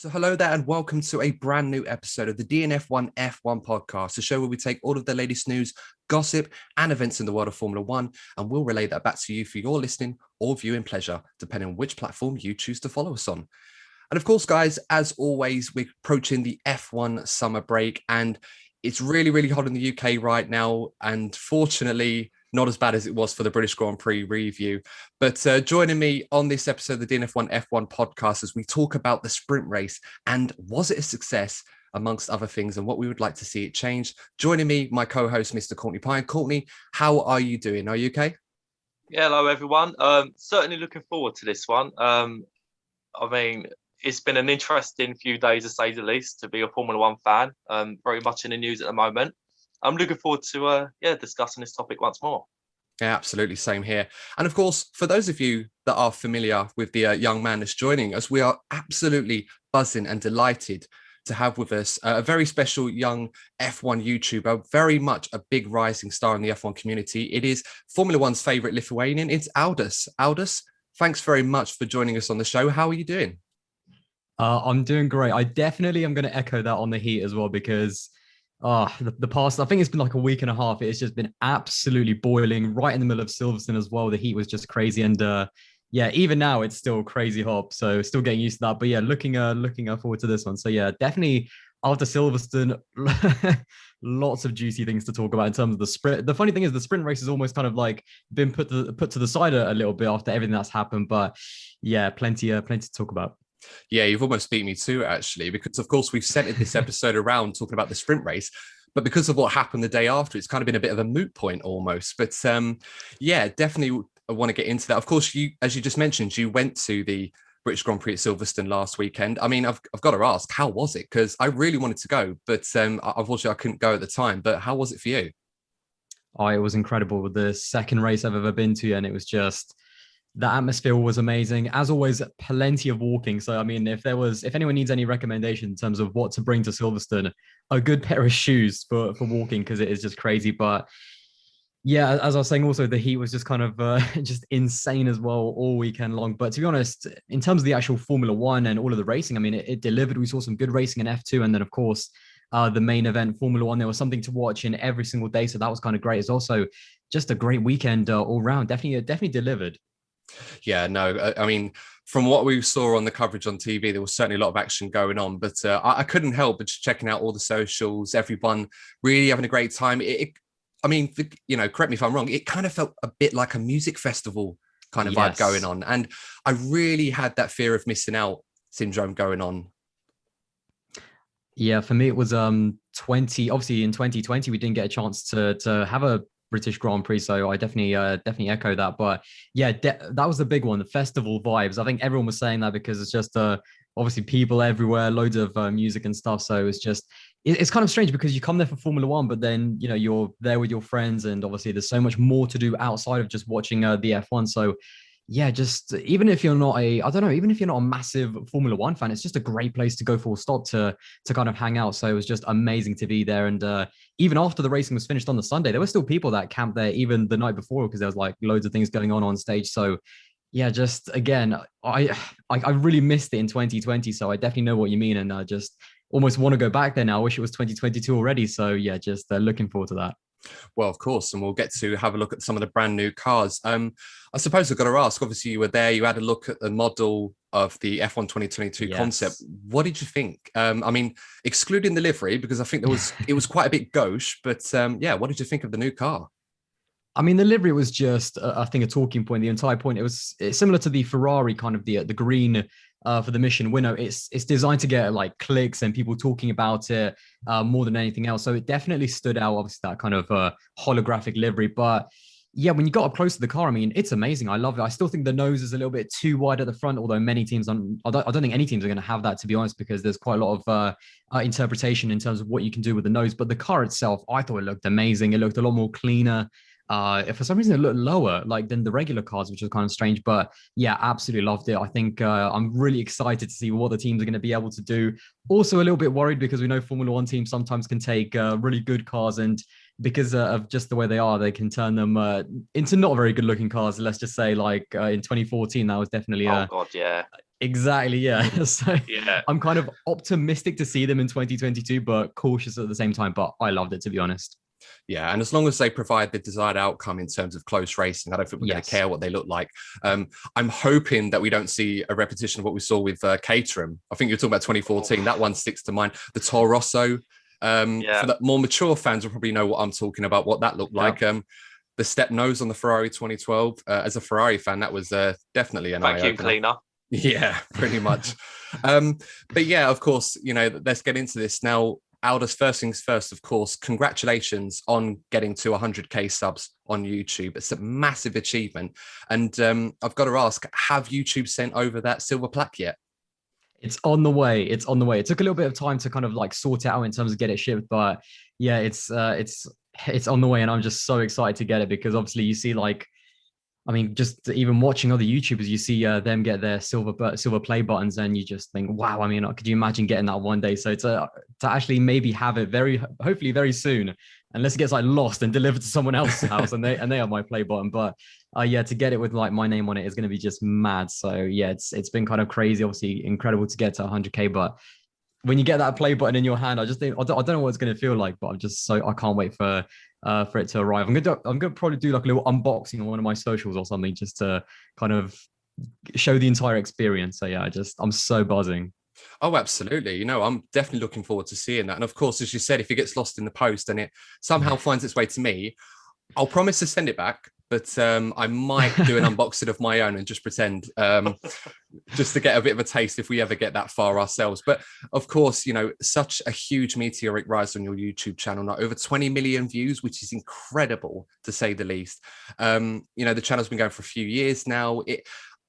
So hello there and welcome to a brand new episode of the DNF1 F1 Podcast, a show where we take all of the latest news, gossip and events in the world of Formula One, and we'll relay that back to you for your listening or viewing pleasure, depending on which platform you choose to follow us on. And of course, guys, as always, we're approaching the F1 summer break and it's really, really hot in the UK right now. And fortunately, not as bad as it was for the British Grand Prix review. But joining me on this episode of the DNF1 F1 Podcast as we talk about the sprint race and was it a success, amongst other things, and what we would like to see it change. Joining me, my co-host, Mr. Courtney Pine. Courtney, how are you doing? Are you okay? Yeah, hello, everyone. Certainly looking forward to this one. It's been an interesting few days, to say the least, to be a Formula One fan. Very much in the news at the moment. I'm looking forward to discussing this topic once more. Yeah, absolutely. Same here. And of course, for those of you that are familiar with the young man that's joining us, we are absolutely buzzing and delighted to have with us a very special young F1 YouTuber, very much a big rising star in the F1 community. It is Formula One's favorite Lithuanian. It's Aldas. Aldas, thanks very much for joining us on the show. How are you doing? I'm doing great. I definitely am going to echo that on the heat as well, because the past, I think it's been like a week and a half. It's just been absolutely boiling right in the middle of Silverstone as well. The heat was just crazy. And even now it's still crazy hot. So still getting used to that. But yeah, looking forward to this one. So yeah, definitely after Silverstone, lots of juicy things to talk about in terms of the sprint. The funny thing is the sprint race has almost kind of like been put to the side a little bit after everything that's happened. But yeah, plenty to talk about. Yeah, you've almost beat me too, actually, because of course we've centered this episode around talking about the sprint race, but because of what happened the day after, it's kind of been a bit of a moot point almost. But yeah, definitely want to get into that. Of course, you, as you just mentioned, you went to the British Grand Prix at Silverstone last weekend. I mean, I've got to ask, how was it? Because I really wanted to go, but unfortunately I couldn't go at the time. But how was it for you? Oh, it was incredible. The second race I've ever been to, and it was just... the atmosphere was amazing. As always, plenty of walking. So, I mean, if anyone needs any recommendation in terms of what to bring to Silverstone, a good pair of shoes for walking, because it is just crazy. But yeah, as I was saying, also the heat was just kind of just insane as well all weekend long. But to be honest, in terms of the actual Formula One and all of the racing, I mean, it delivered. We saw some good racing in F2. And then, of course, the main event, Formula One, there was something to watch in every single day. So that was kind of great. It's also just a great weekend all round. Definitely delivered. Yeah, no, I mean, from what we saw on the coverage on TV, there was certainly a lot of action going on, but I couldn't help but just checking out all the socials, everyone really having a great time. I mean, correct me if I'm wrong, it kind of felt a bit like a music festival kind of vibe going on. And I really had that fear of missing out syndrome going on. Yeah, for me, it was obviously in 2020, we didn't get a chance to have a British Grand Prix, so I definitely echo that. But yeah, that was the big one, the festival vibes. I think everyone was saying that because it's just obviously people everywhere, loads of music and stuff. So it's kind of strange because you come there for Formula One, but then you're there with your friends, and obviously there's so much more to do outside of just watching the F1. So yeah, just even if you're not a massive Formula One fan, it's just a great place to go full stop to kind of hang out. So it was just amazing to be there. And even after the racing was finished on the Sunday, there were still people that camped there even the night before, because there was like loads of things going on stage. So yeah, just again, I really missed it in 2020. So I definitely know what you mean. And I just almost want to go back there now. I wish it was 2022 already. So yeah, just looking forward to that. Well, of course, and we'll get to have a look at some of the brand new cars. I suppose I've got to ask, obviously you were there, you had a look at the model of the F1 2022 concept. What did you think? I mean, excluding the livery, because I think it was quite a bit gauche, but what did you think of the new car? I mean, the livery was just, I think, a talking point. The entire point, it's similar to the Ferrari, kind of the green for the mission winner. It's designed to get like clicks and people talking about it more than anything else. So it definitely stood out, obviously, that kind of holographic livery. But yeah, when you got up close to the car, I mean, it's amazing. I love it. I still think the nose is a little bit too wide at the front, although many teams, I don't think any teams are going to have that, to be honest, because there's quite a lot of interpretation in terms of what you can do with the nose. But the car itself, I thought it looked amazing. It looked a lot more cleaner. For some reason it looked lower than the regular cars, which was kind of strange, but yeah, absolutely loved it. I think I'm really excited to see what the teams are going to be able to do. Also a little bit worried because we know Formula One teams sometimes can take really good cars and because of just the way they are, they can turn them into not very good looking cars. Let's just say like in 2014, that was definitely oh god, yeah, exactly, yeah. So yeah. I'm kind of optimistic to see them in 2022, but cautious at the same time. But I loved it, to be honest. Yeah, and as long as they provide the desired outcome in terms of close racing, I don't think we're going to care what they look like. I'm hoping that we don't see a repetition of what we saw with Caterham. I think you're talking about 2014. That one sticks to mind. The Toro Rosso. For the more mature fans will probably know what I'm talking about, what that looked like. The step nose on the Ferrari 2012. As a Ferrari fan, that was definitely an vacuum cleaner. Yeah, pretty much. But yeah, of course, let's get into this now. Aldas, first things first, of course, congratulations on getting to 100k subs on YouTube. It's a massive achievement. And I've got to ask, have YouTube sent over that silver plaque yet? It's on the way. It's on the way. It took a little bit of time to kind of like sort it out in terms of get it shipped, but yeah, it's on the way, and I'm just so excited to get it because obviously you see like, I mean, just even watching other YouTubers, you see them get their silver play buttons, and you just think, wow. I mean, could you imagine getting that one day? So to actually maybe have it hopefully very soon, unless it gets like lost and delivered to someone else's house, and they have my play button. But yeah, to get it with like my name on it is going to be just mad. So yeah, it's been kind of crazy. Obviously, incredible to get to 100k, but when you get that play button in your hand, I just think I don't know what it's going to feel like, but I can't wait for it to arrive. I'm gonna probably do like a little unboxing on one of my socials or something just to kind of show the entire experience. So yeah, I'm so buzzing. Oh, absolutely. I'm definitely looking forward to seeing that. And of course, as you said, if it gets lost in the post and it somehow finds its way to me, I'll promise to send it back. But I might do an unboxing of my own and just pretend, just to get a bit of a taste if we ever get that far ourselves. But of course, such a huge meteoric rise on your YouTube channel, now over 20 million views, which is incredible to say the least. The channel's been going for a few years now.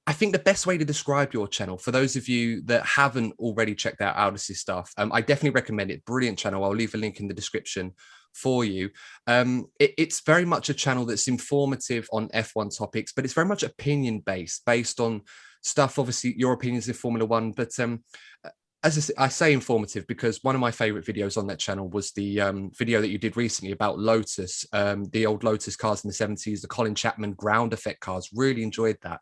I think the best way to describe your channel, for those of you that haven't already checked out Aldas' stuff, I definitely recommend it. Brilliant channel. I'll leave a link in the description for you. It's very much a channel that's informative on F1 topics, but it's very much opinion based on stuff, obviously your opinions in Formula One. But as I say informative because one of my favorite videos on that channel was the video that you did recently about Lotus, the old Lotus cars in the 70s, the Colin Chapman ground effect cars. Really enjoyed that.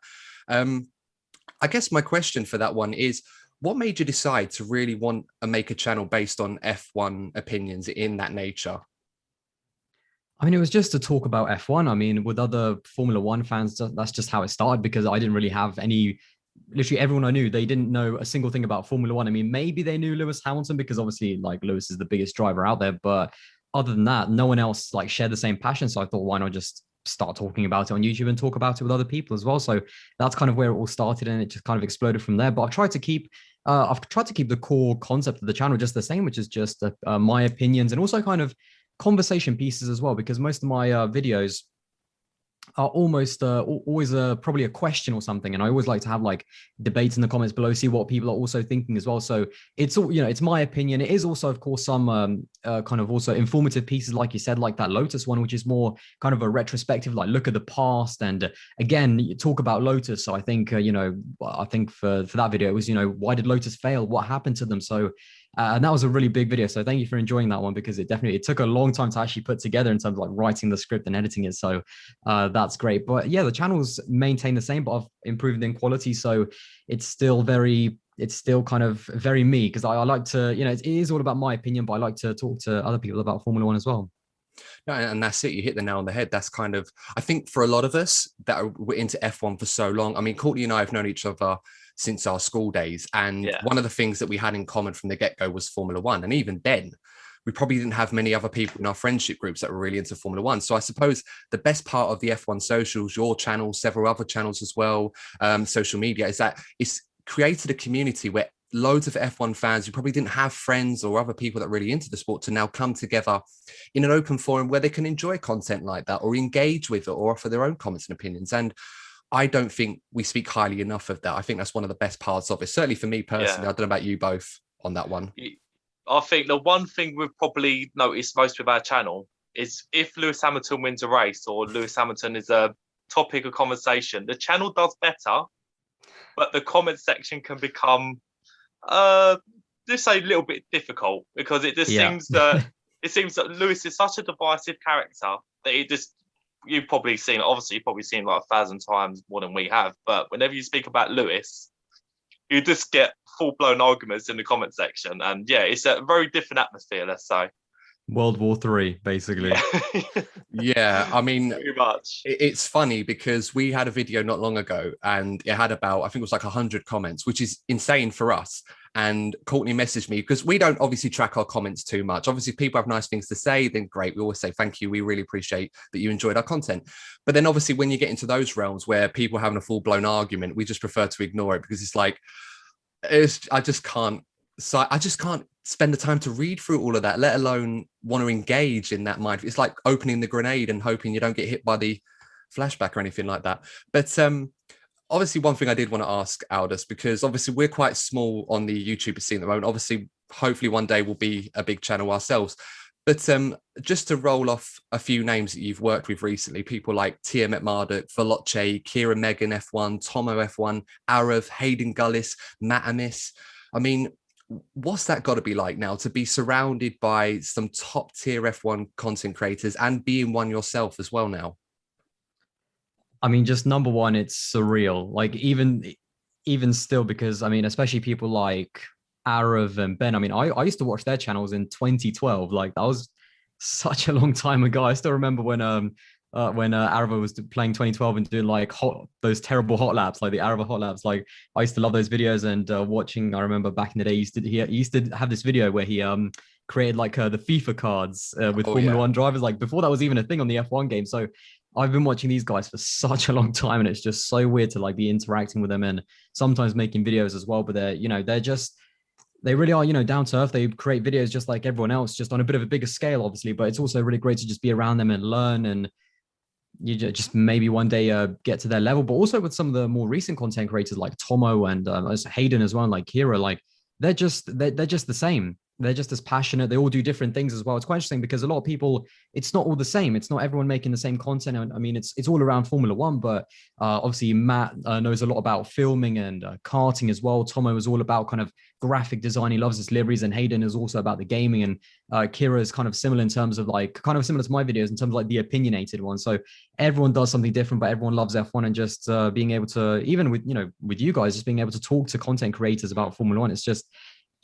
I guess my question for that one is, what made you decide to really want to make a channel based on F1 opinions in that nature? I mean, it was just to talk about F1. I mean, with other Formula One fans, that's just how it started because I didn't really have literally everyone I knew, they didn't know a single thing about Formula One. I mean, maybe they knew Lewis Hamilton because obviously like Lewis is the biggest driver out there, but other than that, no one else like shared the same passion. So I thought, why not just start talking about it on YouTube and talk about it with other people as well. So that's kind of where it all started, and it just kind of exploded from there. But I've tried to keep the core concept of the channel just the same, which is just my opinions and also kind of conversation pieces as well, because most of my videos are almost always probably a question or something, and I always like to have like debates in the comments below, see what people are also thinking as well. So it's all, it's my opinion. It is also, of course, some kind of also informative pieces, like you said, like that Lotus one, which is more kind of a retrospective, like look at the past and again you talk about Lotus. So I think I think for that video it was why did Lotus fail, what happened to them. So and that was a really big video. So thank you for enjoying that one, because it took a long time to actually put together in terms of like writing the script and editing it. So that's great. But yeah, the channel's maintained the same, but I've improved in quality. So it's still kind of very me, because I like to, it is all about my opinion, but I like to talk to other people about Formula One as well. No, and that's it. You hit the nail on the head. That's kind of, I think for a lot of us that were into F1 for so long. I mean, Courtney and I have known each other since our school days. And one of the things that we had in common from the get-go was Formula One. And even then, we probably didn't have many other people in our friendship groups that were really into Formula One. So I suppose the best part of the F1 socials, your channel, several other channels as well, social media, is that it's created a community where loads of F1 fans who probably didn't have friends or other people that are really into the sport to now come together in an open forum where they can enjoy content like that or engage with it or offer their own comments and opinions. And I don't think we speak highly enough of that. I think that's one of the best parts of it. Certainly for me personally. I don't know about you both on that one. I think the one thing we've probably noticed most with our channel is if Lewis Hamilton wins a race or Lewis Hamilton is a topic of conversation, the channel does better, but the comment section can become just a little bit difficult, because it just seems that it seems that Lewis is such a divisive character that you've probably seen like 1,000 times more than we have. But whenever you speak about Lewis, you just get full-blown arguments in the comment section. And yeah, it's a very different atmosphere, let's say. World War III, basically. Yeah, I mean, pretty much. It's funny because we had a video not long ago and it had about, I think it was like 100 comments, which is insane for us. And Courtney messaged me because we don't obviously track our comments too much. Obviously, if people have nice things to say, then great. We always say thank you. We really appreciate that you enjoyed our content. But then obviously when you get into those realms where people are having a full-blown argument, we just prefer to ignore it because it's like, I just can't spend the time to read through all of that, let alone want to engage in that mind. It's like opening the grenade and hoping you don't get hit by the flashback or anything like that. But obviously, one thing I did want to ask Aldas, because obviously we're quite small on the YouTuber scene at the moment. Obviously, hopefully one day we'll be a big channel ourselves. But just to roll off a few names that you've worked with recently, people like Tia McMurdoch, Veloce, Kira Megan F1, Tomo F1, Arav, Hayden Gullis, Matt Amis. I mean, what's that got to be like now to be surrounded by some top tier F1 content creators and being one yourself as well now? I mean, just number one, it's surreal. Like even still, because I mean, especially people like Arav and Ben. I mean, I used to watch their channels in 2012. Like that was such a long time ago. I still remember when Arava was playing 2012 and doing like those terrible hot laps, like the Arava hot laps. Like I used to love those videos and watching. I remember back in the day, he used to have this video where he created like the FIFA cards with Formula One drivers. Like before that was even a thing on the F1 game. So I've been watching these guys for such a long time, and it's just so weird to like be interacting with them and sometimes making videos as well. But they really are, down to earth. They create videos just like everyone else, just on a bit of a bigger scale, obviously. But it's also really great to just be around them and learn, and you just maybe one day get to their level. But also with some of the more recent content creators like Tomo and Hayden as well, like Kira, like they're just the same. They're just as passionate. They all do different things as well. It's quite interesting because a lot of people, it's not all the same. It's not everyone making the same content. I mean, it's all around Formula One, but obviously Matt knows a lot about filming and karting as well. Tomo is all about kind of graphic design. He loves his liveries, and Hayden is also about the gaming. And Kira is kind of similar in terms of like, kind of similar to my videos in terms of like the opinionated one. So everyone does something different, but everyone loves F1, and just being able to, even with you guys, just being able to talk to content creators about Formula One.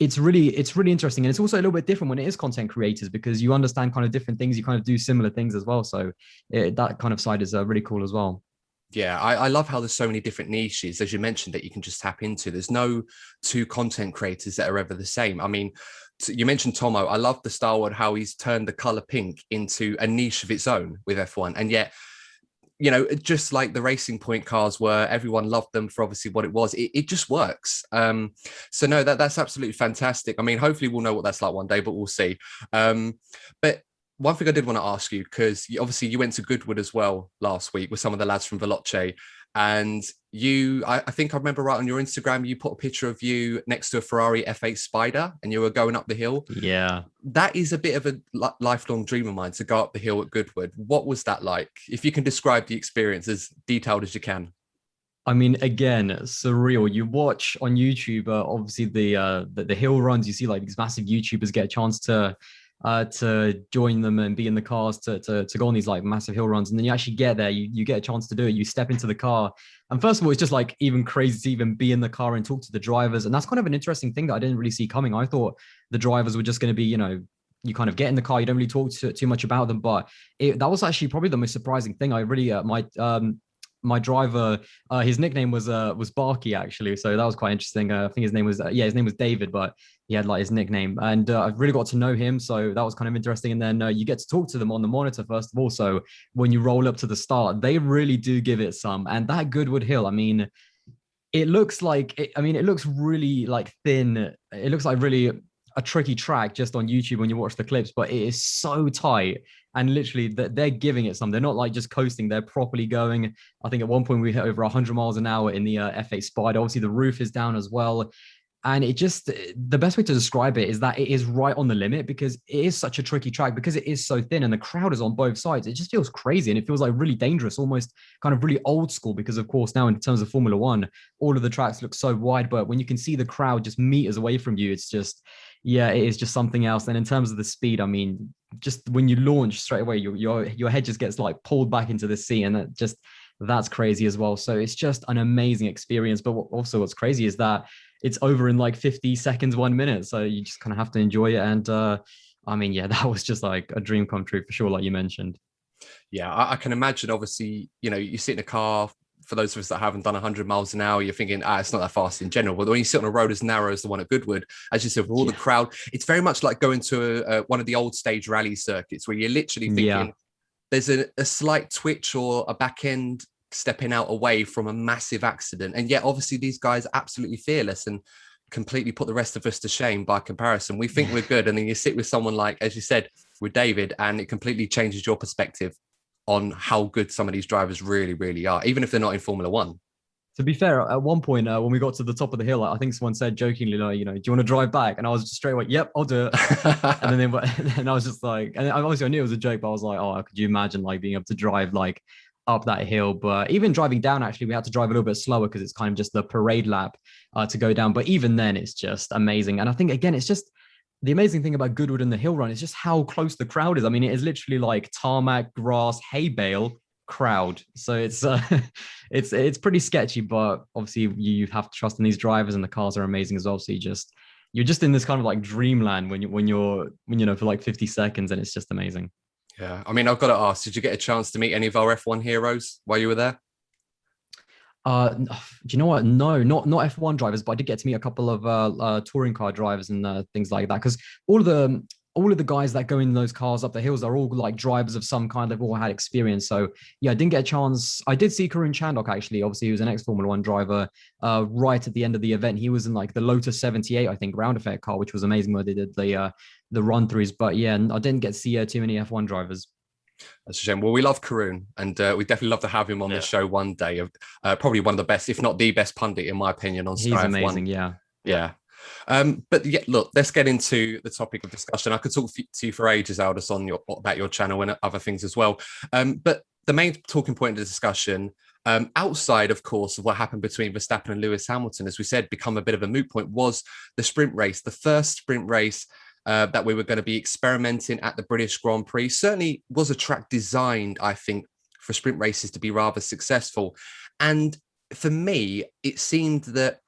It's really interesting. And it's also a little bit different when it is content creators, because you understand kind of different things. You kind of do similar things as well. So that kind of side is really cool as well. Yeah, I love how there's so many different niches, as you mentioned, that you can just tap into. There's no two content creators that are ever the same. I mean, you mentioned Tomo. I love the style and how he's turned the color pink into a niche of its own with F1. And yet, just like the Racing Point cars were, everyone loved them for obviously what it was. It just works. So no, that's absolutely fantastic. I mean, hopefully we'll know what that's like one day, but we'll see. But one thing I did want to ask you, because obviously you went to Goodwood as well last week with some of the lads from Veloce, and I think I remember right on your Instagram, you put a picture of you next to a Ferrari F8 Spider and you were going up the hill. Yeah. That is a bit of a lifelong dream of mine, to go up the hill at Goodwood. What was that like? If you can describe the experience as detailed as you can. I mean, again, surreal. You watch on YouTube, obviously the hill runs, you see like these massive YouTubers get a chance to join them and be in the cars to go on these like massive hill runs. And then you actually get there, you get a chance to do it. You step into the car. And first of all, it's just like even crazy to even be in the car and talk to the drivers. And that's kind of an interesting thing that I didn't really see coming. I thought the drivers were just going to be, you kind of get in the car, you don't really talk too much about them. But that was actually probably the most surprising thing. I really, my driver, his nickname was Barky, actually. So that was quite interesting. I think his name was David, but he had like his nickname, and I've really got to know him. So that was kind of interesting. And then you get to talk to them on the monitor, first of all. So when you roll up to the start, they really do give it some. And that Goodwood Hill, I mean, it looks really like thin. It looks like really a tricky track just on YouTube when you watch the clips, but it is so tight. And literally they're giving it some. They're not like just coasting. They're properly going. I think at one point we hit over 100 miles an hour in the F8 Spider. Obviously the roof is down as well. And the best way to describe it is that it is right on the limit, because it is such a tricky track, because it is so thin and the crowd is on both sides. It just feels crazy, and it feels like really dangerous, almost kind of really old school, because of course now in terms of Formula One, all of the tracks look so wide, but when you can see the crowd just meters away from you, yeah, it is just something else. And in terms of the speed, I mean, just when you launch straight away, your head just gets like pulled back into the seat, and that's crazy as well. So it's just an amazing experience. But also what's crazy is that it's over in like 50 seconds, 1 minute. So you just kind of have to enjoy it. And I mean, yeah, that was just like a dream come true for sure, like you mentioned. Yeah, I can imagine. Obviously, you sit in a car. For those of us that haven't done 100 miles an hour, you're thinking, it's not that fast in general. But when you sit on a road as narrow as the one at Goodwood, as you said, with all the crowd, it's very much like going to one of the old stage rally circuits where you're literally thinking there's a slight twitch or a back end stepping out away from a massive accident. And yet, obviously, these guys are absolutely fearless and completely put the rest of us to shame by comparison. We think we're good. And then you sit with someone like, as you said, with David, and it completely changes your perspective on how good some of these drivers really, really are, even if they're not in Formula One. To be fair, at one point when we got to the top of the hill, I think someone said jokingly, like, do you want to drive back? And I was just straight away, yep, I'll do it. and then I was just like, and obviously I knew it was a joke, but I was like, oh, could you imagine like being able to drive like up that hill? But even driving down, actually, we had to drive a little bit slower because it's kind of just the parade lap to go down. But even then, it's just amazing. And I think, again, it's just the amazing thing about Goodwood and the hill run is just how close the crowd is. I mean, it is literally like tarmac, grass, hay bale crowd. So it's it's pretty sketchy, but obviously you have to trust in these drivers, and the cars are amazing as well. So you're just in this kind of like dreamland when you're for like 50 seconds, and it's just amazing. Yeah, I mean, I've got to ask, did you get a chance to meet any of our F1 heroes while you were there? Do you know what? No, not F1 drivers, but I did get to meet a couple of touring car drivers and things like that. Because all of the guys that go in those cars up the hills are all like drivers of some kind. They've all had experience. So yeah, I didn't get a chance. I did see Karun Chandhok, actually. Obviously, he was an ex-Formula One driver. Right at the end of the event, he was in like the Lotus 78, I think, ground effect car, which was amazing where they did the run-throughs. But yeah, I didn't get to see too many F1 drivers. That's a shame. Well, we love Karun, and we definitely love to have him on the show one day. Probably one of the best, if not the best pundit, in my opinion, on Sky F1. He's amazing, yeah. But yeah, look, let's get into the topic of discussion. I could talk to you for ages, Aldas, about your channel and other things as well. But the main talking point of the discussion, outside, of course, of what happened between Verstappen and Lewis Hamilton, as we said, become a bit of a moot point, was the sprint race, the first sprint race that we were going to be experimenting at the British Grand Prix. Certainly was a track designed, I think, for sprint races to be rather successful. And for me, it seemed that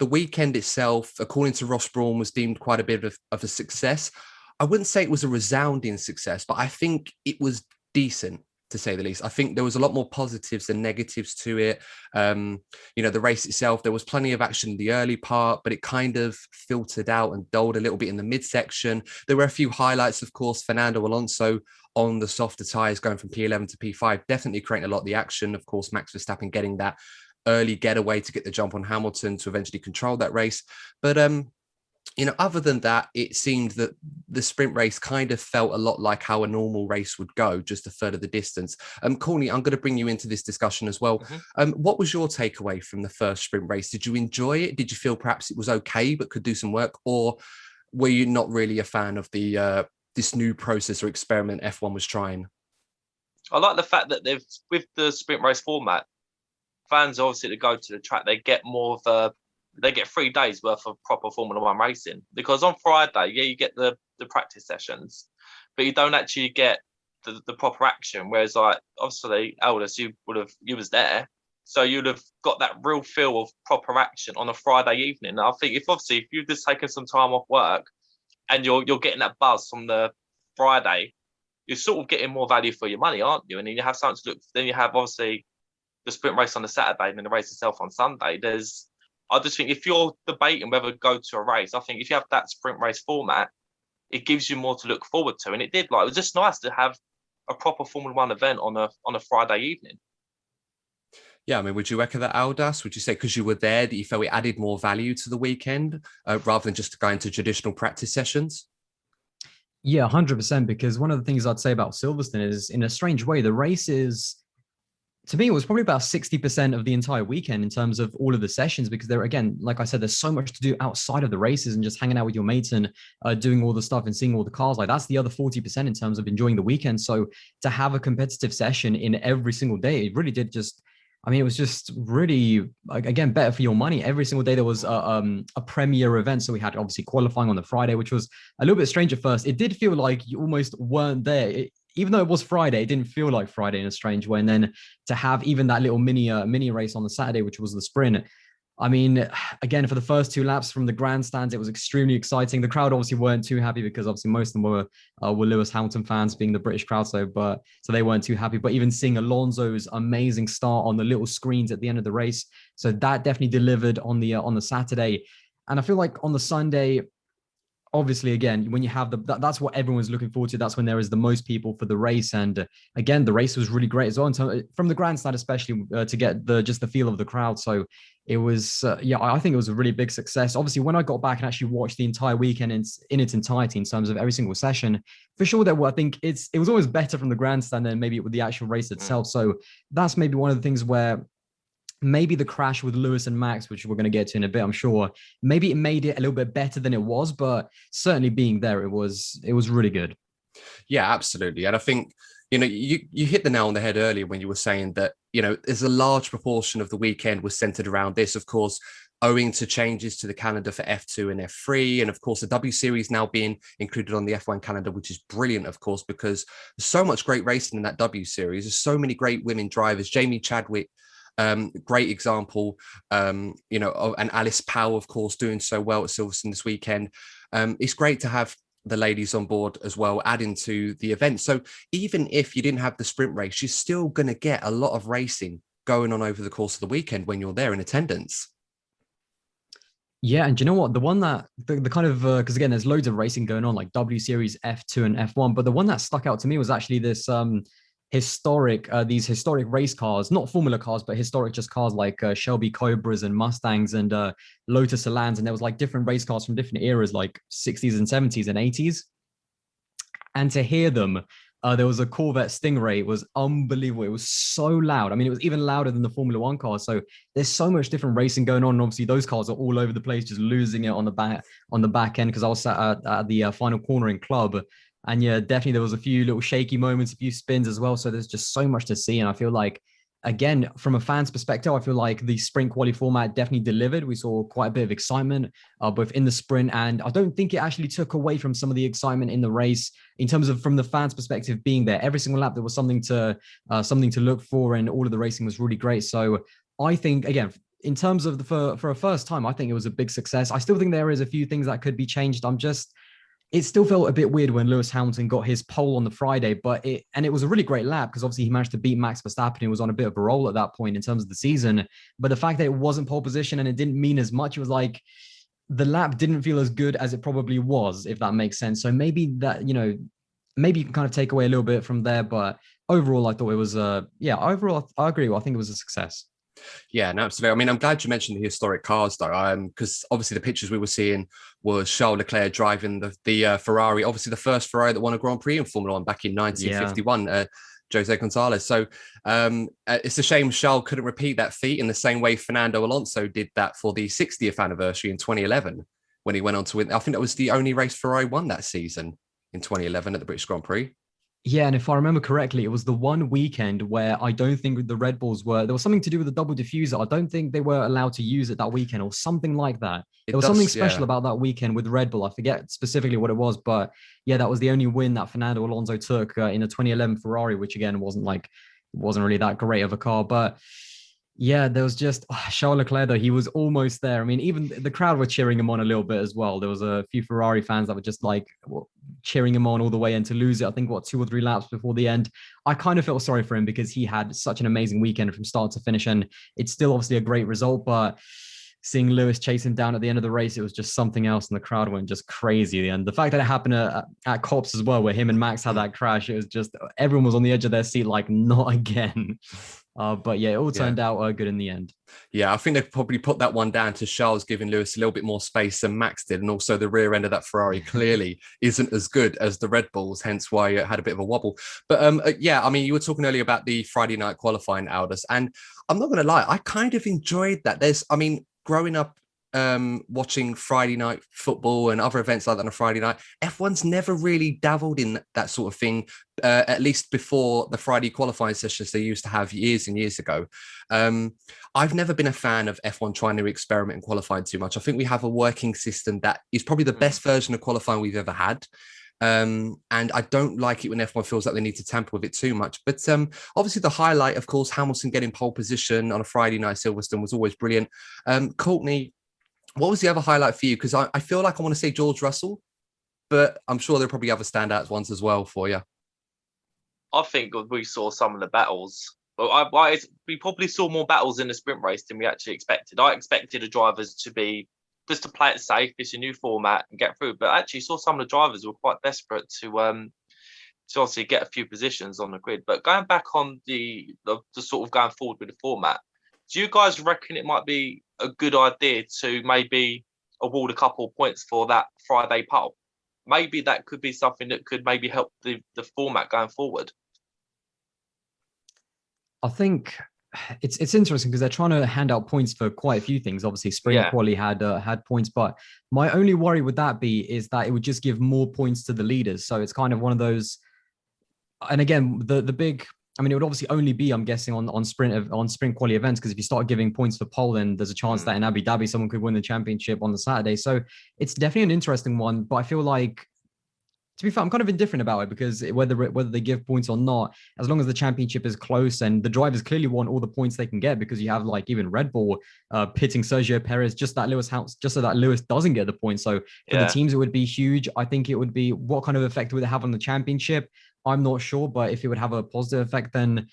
the weekend itself, according to Ross Brawn, was deemed quite a bit of a success. I wouldn't say it was a resounding success, but I think it was decent, to say the least. I think there was a lot more positives than negatives to it. The race itself, there was plenty of action in the early part, but it kind of filtered out and dulled a little bit in the midsection. There were a few highlights, of course. Fernando Alonso on the softer tyres going from P11 to P5, definitely creating a lot of the action. Of course, Max Verstappen getting that early getaway to get the jump on Hamilton to eventually control that race. But other than that, it seemed that the sprint race kind of felt a lot like how a normal race would go, just a third of the distance. Courtney, I'm going to bring you into this discussion as well. Mm-hmm. What was your takeaway from the first sprint race? Did you enjoy it? Did you feel perhaps it was okay, but could do some work? Or were you not really a fan of the this new process or experiment F1 was trying? I like the fact that with the sprint race format, fans obviously to go to the track, they get more of they get 3 days worth of proper Formula One racing, because on Friday, you get the practice sessions, but you don't actually get the proper action. Whereas, like, obviously, Aldas, you was there, so you'd have got that real feel of proper action on a Friday evening. And I think if you've just taken some time off work and you're getting that buzz from the Friday, you're sort of getting more value for your money, aren't you? And then you have something to look. Then you have obviously the sprint race on the Saturday and then the race itself on Sunday. I just think if you're debating whether to go to a race, I think if you have that sprint race format, it gives you more to look forward to. And it was just nice to have a proper Formula One event on a Friday evening. Yeah, I mean, would you echo that, Aldas? Would you say because you were there that you felt it added more value to the weekend rather than just going to traditional practice sessions? Yeah, 100%. Because one of the things I'd say about Silverstone is, in a strange way, the race is, to me, it was probably about 60% of the entire weekend in terms of all of the sessions, because there, again, like I said, there's so much to do outside of the races and just hanging out with your mates and doing all the stuff and seeing all the cars. Like, that's the other 40% in terms of enjoying the weekend. So to have a competitive session in every single day, it really did just I mean, it was just really, like, again, better for your money. Every single day there was a premier event. So we had obviously qualifying on the Friday, which was a little bit strange at first. It did feel like you almost weren't there. Even though it was Friday, it didn't feel like Friday in a strange way. And then to have even that little mini race on the Saturday, which was the sprint. I mean, again, for the first 2 laps from the grandstands, it was extremely exciting. The crowd obviously weren't too happy because obviously most of them were Lewis Hamilton fans, being the British crowd. So they weren't too happy. But even seeing Alonso's amazing start on the little screens at the end of the race, so that definitely delivered on the Saturday. And I feel like on the Sunday, obviously, again, when you have that's what everyone's looking forward to. That's when there is the most people for the race. And again, the race was really great as well. And so from the grandstand, especially to get the feel of the crowd. So it was, I think it was a really big success. Obviously, when I got back and actually watched the entire weekend in its entirety in terms of every single session, for sure, I think it was always better from the grandstand than maybe with the actual race itself. So that's maybe one of the things where maybe the crash with Lewis and Max, which we're going to get to in a bit, I'm sure, maybe it made it a little bit better than it was, but certainly being there, it was really good. Yeah, absolutely. And I think, you hit the nail on the head earlier when you were saying that, there's a large proportion of the weekend was centered around this, of course, owing to changes to the calendar for F2 and F3. And of course, the W Series now being included on the F1 calendar, which is brilliant, of course, because there's so much great racing in that W Series. There's so many great women drivers. Jamie Chadwick, great example, and Alice Powell, of course, doing so well at Silverstone this weekend. It's great to have the ladies on board as well, adding to the event. So even if you didn't have the sprint race, you're still going to get a lot of racing going on over the course of the weekend when you're there in attendance. Yeah, and do you know what? The one that the kind of because again, there's loads of racing going on, like W Series, F2, and F1. But the one that stuck out to me was actually this these historic race cars, not Formula cars, but historic just cars like Shelby Cobras and Mustangs and Lotus Elans. And there was like different race cars from different eras, like 60s and 70s and 80s. And to hear them, there was a Corvette Stingray. It was unbelievable. It was so loud. I mean, it was even louder than the Formula One cars. So there's so much different racing going on. And obviously, those cars are all over the place, just losing it on the back end. Because I was sat at the final cornering club. And yeah, definitely there was a few little shaky moments, a few spins as well. So there's just so much to see. And I feel like, again, from a fan's perspective, I feel like the sprint quali format definitely delivered. We saw quite a bit of excitement, both in the sprint. And I don't think it actually took away from some of the excitement in the race in terms of from the fans' perspective being there. Every single lap, there was something to look for. And all of the racing was really great. So I think, again, in terms of for a first time, I think it was a big success. I still think there is a few things that could be changed. It still felt a bit weird when Lewis Hamilton got his pole on the Friday, but it was a really great lap because obviously he managed to beat Max Verstappen. He was on a bit of a roll at that point in terms of the season. But the fact that it wasn't pole position and it didn't mean as much, it was like the lap didn't feel as good as it probably was, if that makes sense. So maybe that, maybe you can kind of take away a little bit from there. But overall, I thought it was, overall, I agree. I think it was a success. Yeah, no, absolutely. I mean, I'm glad you mentioned the historic cars, though, because obviously the pictures we were seeing was Charles Leclerc driving the Ferrari, obviously the first Ferrari that won a Grand Prix in Formula One back in 1951, Jose Gonzalez. So it's a shame Charles couldn't repeat that feat in the same way Fernando Alonso did that for the 60th anniversary in 2011 when he went on to win. I think that was the only race Ferrari won that season in 2011 at the British Grand Prix. Yeah, and if I remember correctly, it was the one weekend where I don't think the Red Bulls there was something to do with the double diffuser. I don't think they were allowed to use it that weekend or something like that. There was something special about that weekend with Red Bull. I forget specifically what it was, but yeah, that was the only win that Fernando Alonso took in a 2011 Ferrari, which again wasn't really that great of a car. But yeah, there was just Charles Leclerc, though. He was almost there. I mean, even the crowd were cheering him on a little bit as well. There was a few Ferrari fans that were just cheering him on all the way in to lose it. I think 2 or 3 laps before the end. I kind of felt sorry for him because he had such an amazing weekend from start to finish. And it's still obviously a great result, but seeing Lewis chase him down at the end of the race, it was just something else. And the crowd went just crazy. And the fact that it happened at Cops as well, where him and Max had that crash, it was just, everyone was on the edge of their seat, like, not again. But yeah, it all turned out good in the end. Yeah, I think they probably put that one down to Charles giving Lewis a little bit more space than Max did. And also the rear end of that Ferrari clearly isn't as good as the Red Bulls, hence why it had a bit of a wobble. But yeah, I mean, you were talking earlier about the Friday night qualifying, Aldas, and I'm not going to lie, I kind of enjoyed that. Growing up watching Friday night football and other events like that on a Friday night, F1's never really dabbled in that sort of thing, at least before the Friday qualifying sessions they used to have years and years ago. I've never been a fan of F1 trying to experiment in qualifying too much. I think we have a working system that is probably the best version of qualifying we've ever had. And I don't like it when F1 feels like they need to tamper with it too much. But obviously the highlight, of course, Hamilton getting pole position on a Friday night at Silverstone was always brilliant. Courtney, what was the other highlight for you? Because I feel like I want to say George Russell, but I'm sure there are probably other standouts ones as well for you. I think we saw some of the battles. But we probably saw more battles in the sprint race than we actually expected. I expected the drivers to be just to play it safe. It's a new format and get through. But actually saw some of the drivers were quite desperate to obviously get a few positions on the grid. But going back on the sort of going forward with the format, do you guys reckon it might be a good idea to maybe award a couple of points for that Friday pole? Maybe that could be something that could maybe help the format going forward. I think it's interesting because they're trying to hand out points for quite a few things. Obviously, sprint quali had points, but my only worry would that be is that it would just give more points to the leaders. So it's kind of one of those. And again, the big. I mean, it would obviously only be, I'm guessing, on sprint quali events, because if you start giving points for pole, then there's a chance that in Abu Dhabi someone could win the championship on the Saturday. So it's definitely an interesting one. But I feel like, to be fair, I'm kind of indifferent about it, because whether they give points or not, as long as the championship is close and the drivers clearly want all the points they can get, because you have like even Red Bull pitting Sergio Perez just so that Lewis doesn't get the points. So for the teams, it would be huge. I think it would be, what kind of effect would it have on the championship? I'm not sure, but if it would have a positive effect, then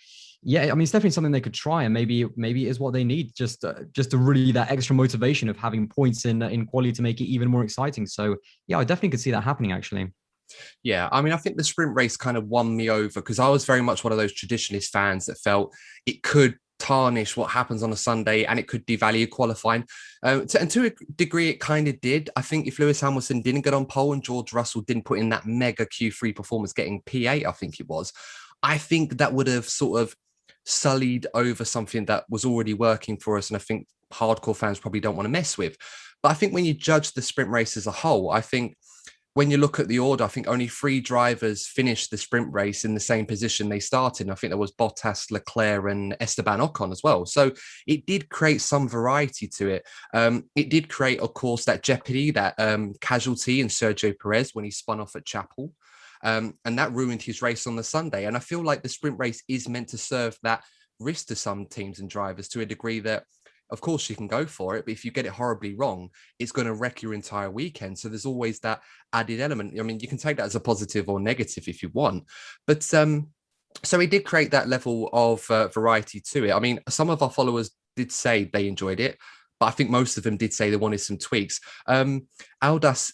yeah, I mean, it's definitely something they could try, and maybe it is what they need, just to really that extra motivation of having points in quality to make it even more exciting. So yeah, I definitely could see that happening actually. Yeah, I mean, I think the sprint race kind of won me over, because I was very much one of those traditionalist fans that felt it could tarnish what happens on a Sunday and it could devalue qualifying. And to a degree, it kind of did. I think if Lewis Hamilton didn't get on pole and George Russell didn't put in that mega Q3 performance, getting P8, I think it was, I think that would have sort of sullied over something that was already working for us. And I think hardcore fans probably don't want to mess with. But I think when you judge the sprint race as a whole, I think when you look at the order, I think only 3 drivers finished the sprint race in the same position they started. I think there was Bottas, Leclerc, and Esteban Ocon as well. So it did create some variety to it. It did create, of course, that jeopardy, that casualty in Sergio Perez when he spun off at Chapel. And that ruined his race on the Sunday. And I feel like the sprint race is meant to serve that risk to some teams and drivers to a degree that, of course, you can go for it, but if you get it horribly wrong, it's going to wreck your entire weekend. So there's always that added element. I mean, you can take that as a positive or negative if you want, but so it did create that level of variety to it. I mean, some of our followers did say they enjoyed it, but I think most of them did say they wanted some tweaks. Aldas,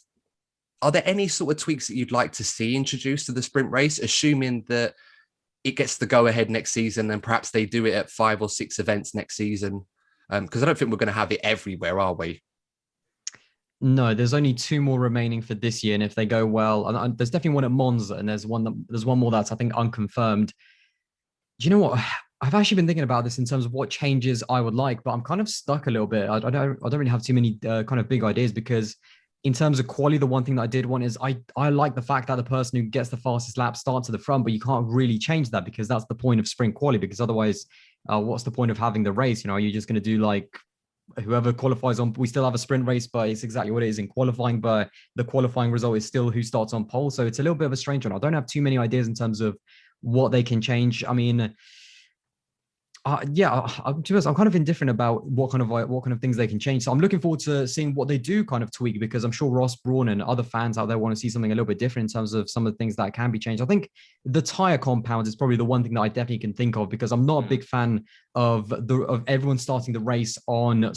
are there any sort of tweaks that you'd like to see introduced to the sprint race, assuming that it gets the go ahead next season and perhaps they do it at 5 or 6 events next season? Because I don't think we're going to have it everywhere, are we? No, there's only 2 more remaining for this year, and if they go well, and there's definitely one at Monza, and there's one more that's, I think, unconfirmed. Do you know what? I've actually been thinking about this in terms of what changes I would like, but I'm kind of stuck a little bit. I don't really have too many kind of big ideas, because in terms of quality, the one thing that I did want is I like the fact that the person who gets the fastest lap starts at the front, but you can't really change that, because that's the point of sprint quali, because otherwise, what's the point of having the race? You know, are you just going to do like whoever qualifies on? We still have a sprint race, but it's exactly what it is in qualifying, but the qualifying result is still who starts on pole. So it's a little bit of a strange one. I don't have too many ideas in terms of what they can change. I mean, I'm kind of indifferent about what kind of things they can change. So I'm looking forward to seeing what they do kind of tweak, because I'm sure Ross Brawn and other fans out there want to see something a little bit different in terms of some of the things that can be changed. I think the tire compounds is probably the one thing that I definitely can think of, because I'm not a big fan of everyone starting the race on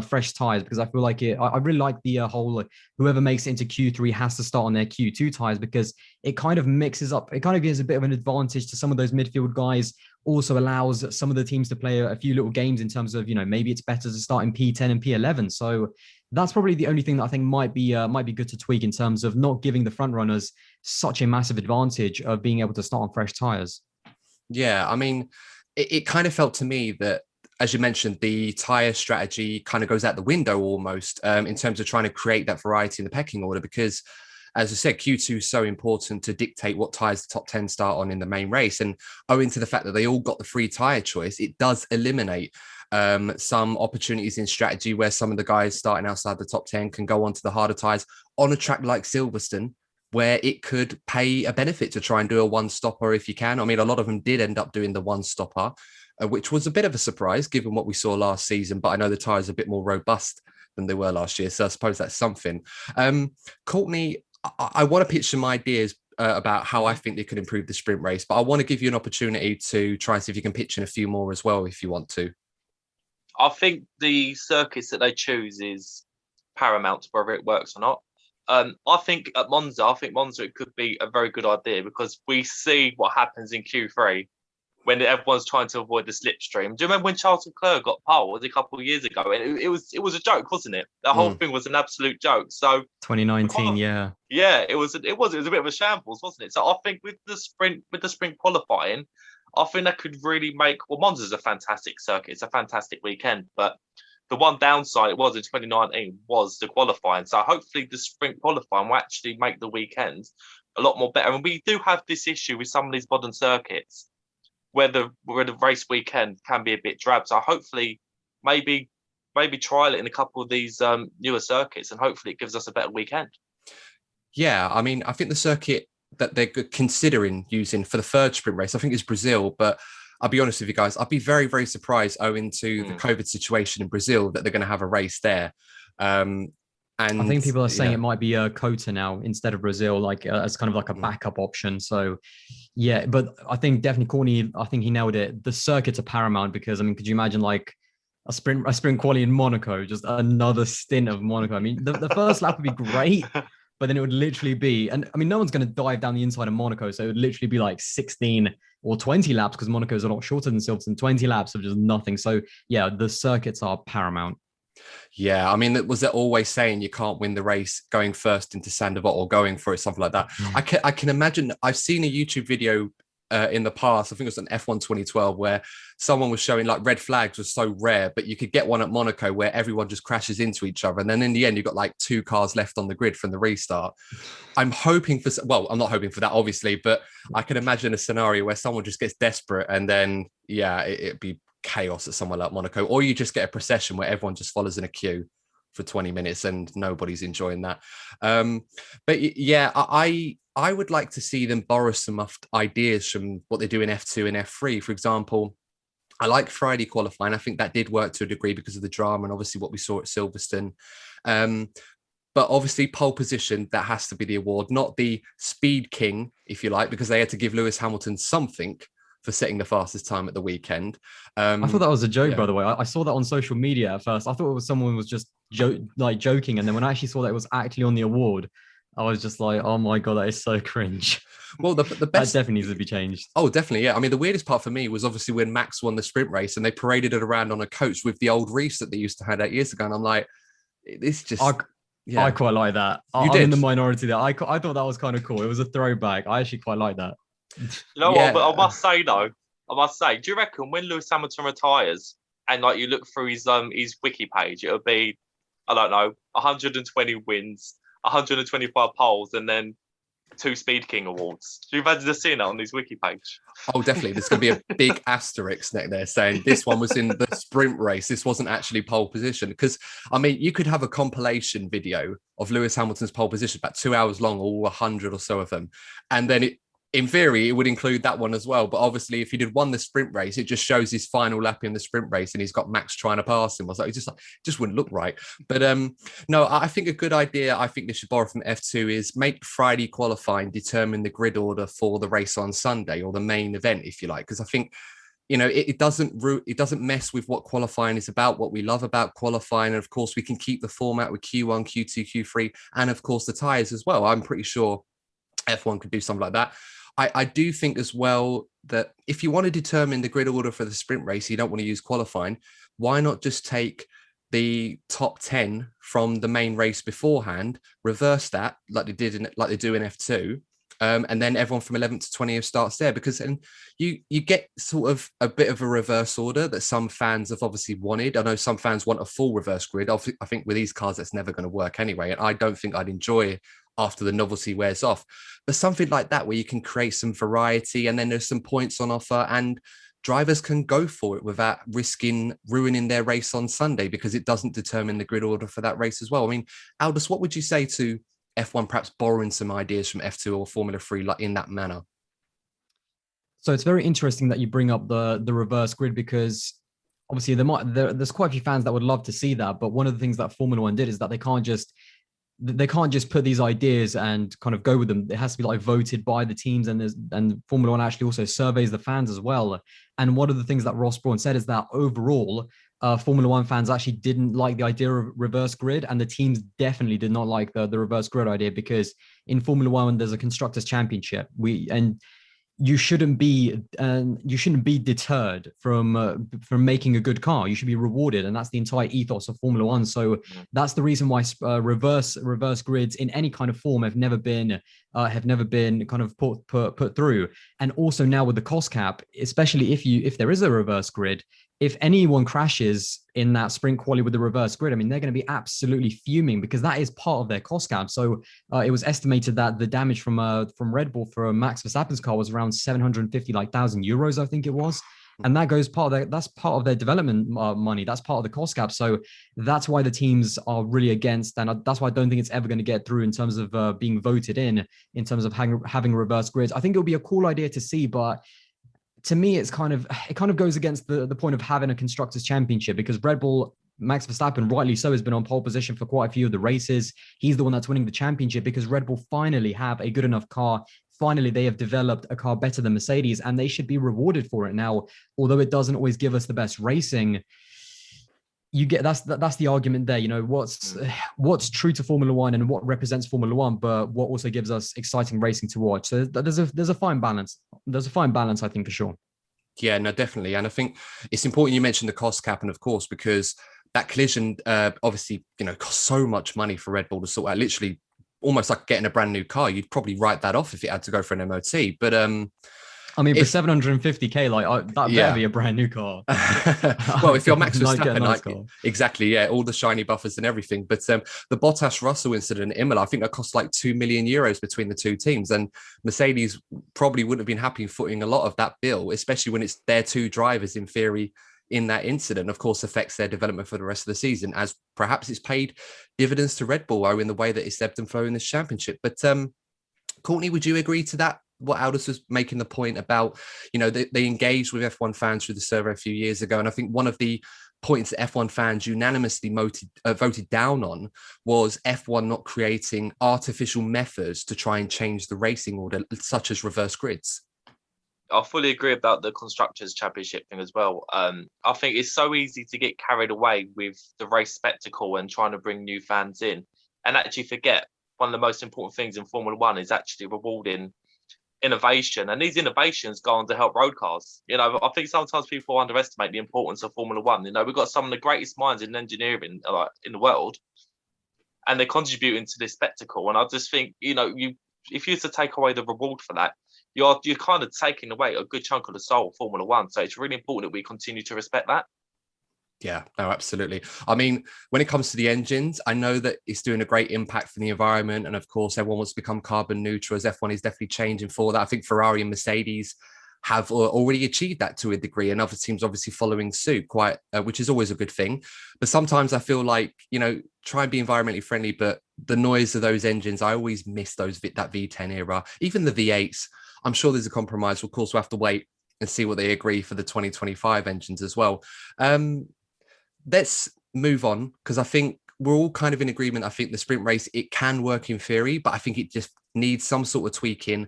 fresh tires, because I feel like I really like the whole whoever makes it into Q3 has to start on their Q2 tires, because it kind of mixes up. It kind of gives a bit of an advantage to some of those midfield guys. Also allows some of the teams to play a few little games in terms of, you know, maybe it's better to start in P10 and P11. So that's probably the only thing that I think might be good to tweak, in terms of not giving the front runners such a massive advantage of being able to start on fresh tires. Yeah, I mean, it kind of felt to me that as you mentioned, the tyre strategy kind of goes out the window almost in terms of trying to create that variety in the pecking order, because as I said, Q2 is so important to dictate what tyres the top 10 start on in the main race. And owing to the fact that they all got the free tyre choice, it does eliminate some opportunities in strategy where some of the guys starting outside the top 10 can go on to the harder tyres on a track like Silverstone, where it could pay a benefit to try and do a one-stopper if you can. I mean, a lot of them did end up doing the one-stopper, which was a bit of a surprise given what we saw last season, but I know the tyres are a bit more robust than they were last year, so I suppose that's something. Courtney, I want to pitch some ideas about how I think they could improve the sprint race, but I want to give you an opportunity to try and see if you can pitch in a few more as well, if you want to. I think the circuits that they choose is paramount to whether it works or not. I think at Monza, it could be a very good idea, because we see what happens in Q3 when everyone's trying to avoid the slipstream. Do you remember when Charles Leclerc got pole? Was a couple of years ago? And it was a joke, wasn't it? The whole thing was an absolute joke. So 2019, yeah, it was a bit of a shambles, wasn't it? So I think with the sprint qualifying, I think that could really make. Well, Monza's a fantastic circuit. It's a fantastic weekend, but the one downside it was in 2019 was the qualifying. So hopefully the sprint qualifying will actually make the weekend a lot more better. And we do have this issue with some of these modern circuits where the race weekend can be a bit drab. So hopefully maybe trial it in a couple of these newer circuits, and hopefully it gives us a better weekend. Yeah, I mean, I think the circuit that they're considering using for the third sprint race, I think, is Brazil. But I'll be honest with you guys, I'd be very, very surprised owing to the COVID situation in Brazil that they're going to have a race there. And I think people are saying it might be Kota now instead of Brazil, like as kind of like a backup option. So yeah, but I think definitely Courtney, I think he nailed it. The circuits are paramount, because I mean, could you imagine like a sprint quali in Monaco, just another stint of Monaco? I mean, the first lap would be great, but then it would literally be, and I mean, no one's going to dive down the inside of Monaco. So it would literally be like 16 or 20 laps, because Monaco is a lot shorter than Silverstone, 20 laps of just nothing. So yeah, the circuits are paramount. Yeah, I mean, was it always saying you can't win the race going first into Sandoval or going for it, something like that? I can imagine. I've seen a YouTube video in the past, I think it was an F1 2012, where someone was showing like red flags was so rare, but you could get one at Monaco where everyone just crashes into each other. And then in the end, you've got like 2 cars left on the grid from the restart. I'm hoping for, well, I'm not hoping for that, obviously, but I can imagine a scenario where someone just gets desperate and then, yeah, it'd be chaos at somewhere like Monaco, or you just get a procession where everyone just follows in a queue for 20 minutes and nobody's enjoying that. But yeah, I would like to see them borrow some ideas from what they do in F2 and F3. For example, I like Friday qualifying. I think that did work to a degree because of the drama and obviously what we saw at Silverstone. But obviously pole position, that has to be the award, not the speed king, if you like, because they had to give Lewis Hamilton something for setting the fastest time at the weekend. I thought that was a joke, by the way. I saw that on social media at first. I thought it was someone was just joking. And then when I actually saw that it was actually on the award, I was just like, oh my God, that is so cringe. Well, the best... that definitely needs to be changed. Oh, definitely, yeah. I mean, the weirdest part for me was obviously when Max won the sprint race and they paraded it around on a coach with the old reefs that they used to have 8 years ago. And I'm like, it's just... I quite like that. I'm in the minority there. I thought that was kind of cool. It was a throwback. I actually quite like that. You know what? But I must say, do you reckon when Lewis Hamilton retires and like you look through his wiki page, it'll be, I don't know, 120 wins, 125 poles, and then 2 Speed King awards? Do you imagine seeing that on his wiki page? Oh, definitely. There's going to be a big asterisk next there saying this one was in the sprint race. This wasn't actually pole position. Because, I mean, you could have a compilation video of Lewis Hamilton's pole position, about 2 hours long, all 100 or so of them. And then in theory, it would include that one as well. But obviously, if he did won the sprint race, it just shows his final lap in the sprint race and he's got Max trying to pass him. I was like, it just wouldn't look right. But no, I think a good idea, I think they should borrow from F2 is make Friday qualifying determine the grid order for the race on Sunday, or the main event, if you like. Because I think, you know, it doesn't mess with what qualifying is about, what we love about qualifying. And of course, we can keep the format with Q1, Q2, Q3, and of course the tyres as well. I'm pretty sure F1 could do something like that. I do think as well that if you want to determine the grid order for the sprint race, you don't want to use qualifying, why not just take the top 10 from the main race beforehand, reverse that like they do in F2, And then everyone from 11th to 20th starts there, because and you get sort of a bit of a reverse order that some fans have obviously wanted. I know some fans want a full reverse grid. I think with these cars, that's never going to work anyway. And I don't think I'd enjoy it after the novelty wears off. But something like that, where you can create some variety and then there's some points on offer and drivers can go for it without risking ruining their race on Sunday, because it doesn't determine the grid order for that race as well. I mean, Aldas, what would you say to F1 perhaps borrowing some ideas from F2 or Formula 3 like in that manner? So it's very interesting that you bring up the reverse grid, because obviously there's quite a few fans that would love to see that. But one of the things that Formula 1 did is that they can't just put these ideas and kind of go with them. It has to be like voted by the teams, and Formula 1 actually also surveys the fans as well. And one of the things that Ross Brawn said is that overall, Formula 1 fans actually didn't like the idea of reverse grid, and the teams definitely did not like the reverse grid idea, because in Formula 1 there's a constructors championship. You shouldn't be deterred from making a good car. You should be rewarded, and that's the entire ethos of Formula 1. So that's the reason why reverse grids in any kind of form have never been kind of put through. And also now with the cost cap, especially if there is a reverse grid, if anyone crashes in that sprint quali with the reverse grid, I mean, they're going to be absolutely fuming, because that is part of their cost cap. So it was estimated that the damage from Red Bull for Max Verstappen's car was around 750,000 euros, I think it was. And that goes that's part of their development money. That's part of the cost cap. So that's why the teams are really against, and that's why I don't think it's ever going to get through in terms of being voted in terms of having reverse grids. I think it'll be a cool idea to see, but to me, it kind of goes against the point of having a constructors championship, because Red Bull, Max Verstappen, rightly so, has been on pole position for quite a few of the races. He's the one that's winning the championship because Red Bull finally have a good enough car. Finally, they have developed a car better than Mercedes, and they should be rewarded for it. Now, although it doesn't always give us the best racing, you get that's the argument there. You know, what's true to Formula 1 and what represents Formula 1, but what also gives us exciting racing to watch. So there's a fine balance. There's a fine balance, I think, for sure. Yeah, no, definitely. And I think it's important you mentioned the cost cap, and of course, because that collision obviously, cost so much money for Red Bull to sort out, literally almost like getting a brand new car. You'd probably write that off if it had to go for an MOT. But I mean, for 750k, that better be a brand new car. Well, if you're Max Verstappen, exactly, yeah, all the shiny buffers and everything. But the Bottas-Russell incident in Imola, I think that cost like 2 million euros between the two teams, and Mercedes probably wouldn't have been happy footing a lot of that bill, especially when it's their two drivers in theory in that incident. Of course, affects their development for the rest of the season, as perhaps it's paid dividends to Red Bull in the way that it's ebbed and flowed in this championship. But Courtney, would you agree to that? What Aldas was making the point about, they engaged with F1 fans through the survey a few years ago. And I think one of the points that F1 fans unanimously voted down on was F1 not creating artificial methods to try and change the racing order, such as reverse grids. I fully agree about the Constructors' Championship thing as well. I think it's so easy to get carried away with the race spectacle and trying to bring new fans in, and actually forget one of the most important things in Formula 1 is actually rewarding innovation, and these innovations go on to help road cars. I think sometimes people underestimate the importance of Formula 1. We've got some of the greatest minds in engineering in the world, and they're contributing to this spectacle. And I just think, if you were to take away the reward for that, you're kind of taking away a good chunk of the soul of Formula 1. So it's really important that we continue to respect that. Yeah, no, absolutely. I mean, when it comes to the engines, I know that it's doing a great impact for the environment. And of course, everyone wants to become carbon neutral, as F1 is definitely changing for that. I think Ferrari and Mercedes have already achieved that to a degree, and other teams obviously following suit, which is always a good thing. But sometimes I feel like, try and be environmentally friendly, but the noise of those engines, I always miss that V10 era, even the V8s. I'm sure there's a compromise. Of course, we'll have to wait and see what they agree for the 2025 engines as well. Let's move on, because I think we're all kind of in agreement. I think the sprint race, it can work in theory, but I think it just needs some sort of tweaking.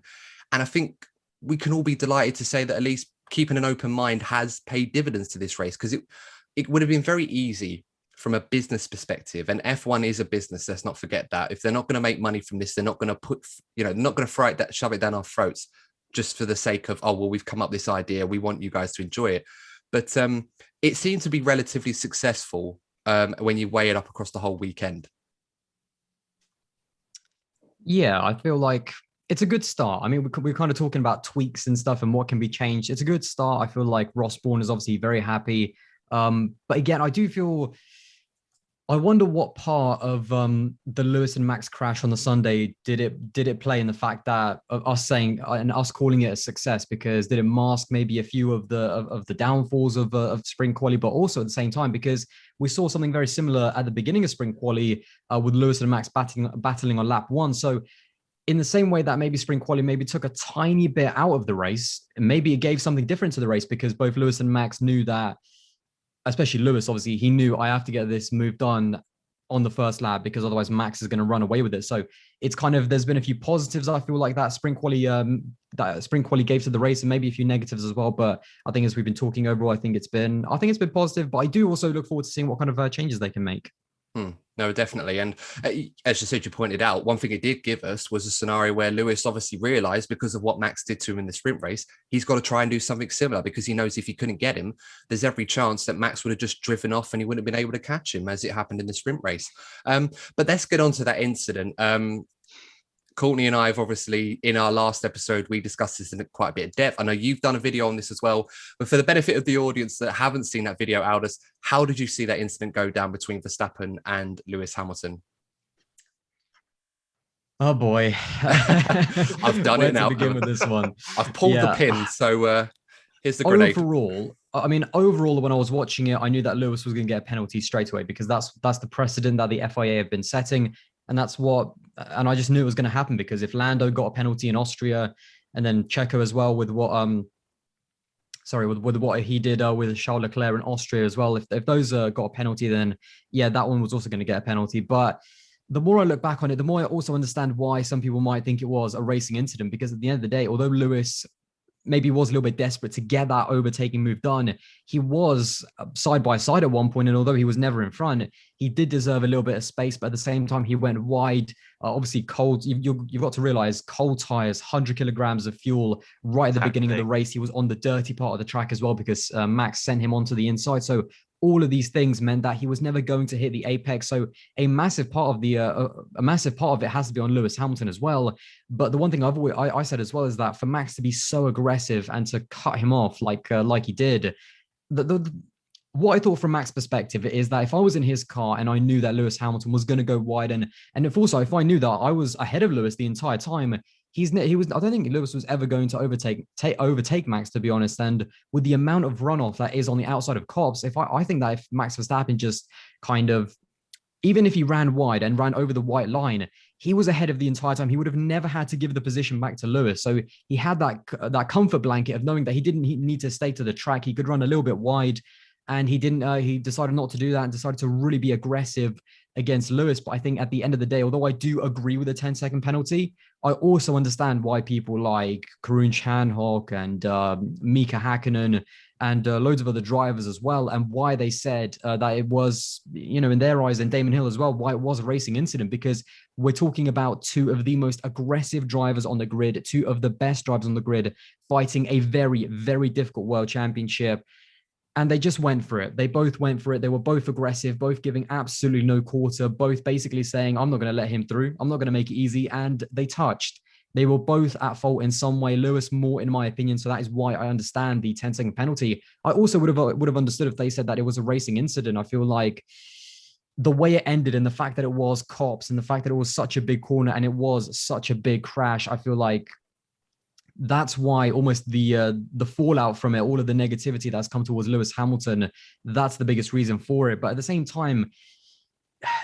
And I think we can all be delighted to say that at least keeping an open mind has paid dividends to this race, because it would have been very easy from a business perspective. And F1 is a business. Let's not forget that. If they're not going to make money from this, they're not going to not going to shove it down our throats just for the sake of, oh, well, we've come up with this idea, we want you guys to enjoy it. But it seemed to be relatively successful when you weigh it up across the whole weekend. Yeah, I feel like it's a good start. I mean, we're kind of talking about tweaks and stuff and what can be changed. It's a good start. I feel like Ross Bourne is obviously very happy. But again, I do feel, I wonder what part of the Lewis and Max crash on the Sunday did it play in the fact that of us saying and us calling it a success, because did it mask maybe a few of the downfalls of spring quali, but also at the same time because we saw something very similar at the beginning of spring quali with Lewis and Max battling on lap one. So in the same way that maybe spring quali maybe took a tiny bit out of the race, maybe it gave something different to the race because both Lewis and Max knew that, especially Lewis, obviously, he knew I have to get this move done on the first lap because otherwise Max is going to run away with it. So it's kind of, there's been a few positives I feel like that spring quali gave to the race, and maybe a few negatives as well. But I think as we've been talking overall, I think it's been positive. But I do also look forward to seeing what kind of changes they can make. No, definitely. And as you said, you pointed out, one thing it did give us was a scenario where Lewis obviously realized because of what Max did to him in the sprint race, he's got to try and do something similar because he knows if he couldn't get him, there's every chance that Max would have just driven off and he wouldn't have been able to catch him as it happened in the sprint race. But let's get on to that incident. Courtney and I have obviously, in our last episode, we discussed this in quite a bit of depth. I know you've done a video on this as well, but for the benefit of the audience that haven't seen that video, Aldas, how did you see that incident go down between Verstappen and Lewis Hamilton? Oh boy. I've done it now. Begin with this one. I've pulled the pin, so here's the grenade. Overall, when I was watching it, I knew that Lewis was going to get a penalty straight away because that's the precedent that the FIA have been setting. And and I just knew it was going to happen because if Lando got a penalty in Austria and then Checo as well with what he did with Charles Leclerc in Austria as well, if those got a penalty, then yeah, that one was also going to get a penalty. But the more I look back on it, the more I also understand why some people might think it was a racing incident, because at the end of the day, although Lewis maybe was a little bit desperate to get that overtaking move done, he was side by side at one point, and although he was never in front, he did deserve a little bit of space. But at the same time, he went wide. Obviously, cold. You've got to realize cold tires, 100 kilograms of fuel right at the beginning of the race. He was on the dirty part of the track as well because Max sent him onto the inside. So all of these things meant that he was never going to hit the apex. So a massive part of it has to be on Lewis Hamilton as well. But the one thing I said as well is that for Max to be so aggressive and to cut him off like he did, what I thought from Max's perspective is that if I was in his car and I knew that Lewis Hamilton was going to go wide, and if I knew that I was ahead of Lewis the entire time, I don't think Lewis was ever going to overtake Max, to be honest. And with the amount of runoff that is on the outside of Copse, I think that if Max Verstappen just kind of, even if he ran wide and ran over the white line, he was ahead of the entire time. He would have never had to give the position back to Lewis. So he had that comfort blanket of knowing that he didn't need to stay to the track. He could run a little bit wide, and he didn't. He decided not to do that and decided to really be aggressive against Lewis. But I think at the end of the day, although I do agree with the 10-second penalty, I also understand why people like Karun Chandhok and Mika Hakkinen and loads of other drivers as well, and why they said that it was, in their eyes, and Damon Hill as well, why it was a racing incident, because we're talking about two of the most aggressive drivers on the grid, two of the best drivers on the grid, fighting a very, very difficult world championship. And they just went for it. They both went for it. They were both aggressive, both giving absolutely no quarter, both basically saying, I'm not going to let him through. I'm not going to make it easy. And they touched. They were both at fault in some way. Lewis more, in my opinion. So that is why I understand the 10-second penalty. I also would have understood if they said that it was a racing incident. I feel like the way it ended and the fact that it was Copse and the fact that it was such a big corner and it was such a big crash, I feel like that's why almost the fallout from it, all of the negativity that's come towards Lewis Hamilton, that's the biggest reason for it. But at the same time,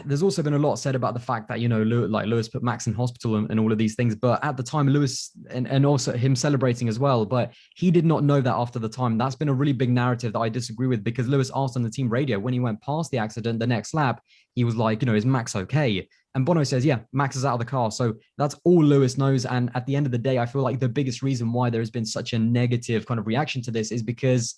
there's also been a lot said about the fact that, Lewis put Max in hospital and all of these things. But at the time, Lewis and also him celebrating as well, but he did not know that after the time. That's been a really big narrative that I disagree with, because Lewis asked on the team radio when he went past the accident, the next lap, he was like, is Max okay? And Bono says, yeah, Max is out of the car. So that's all Lewis knows. And at the end of the day, I feel like the biggest reason why there has been such a negative kind of reaction to this is because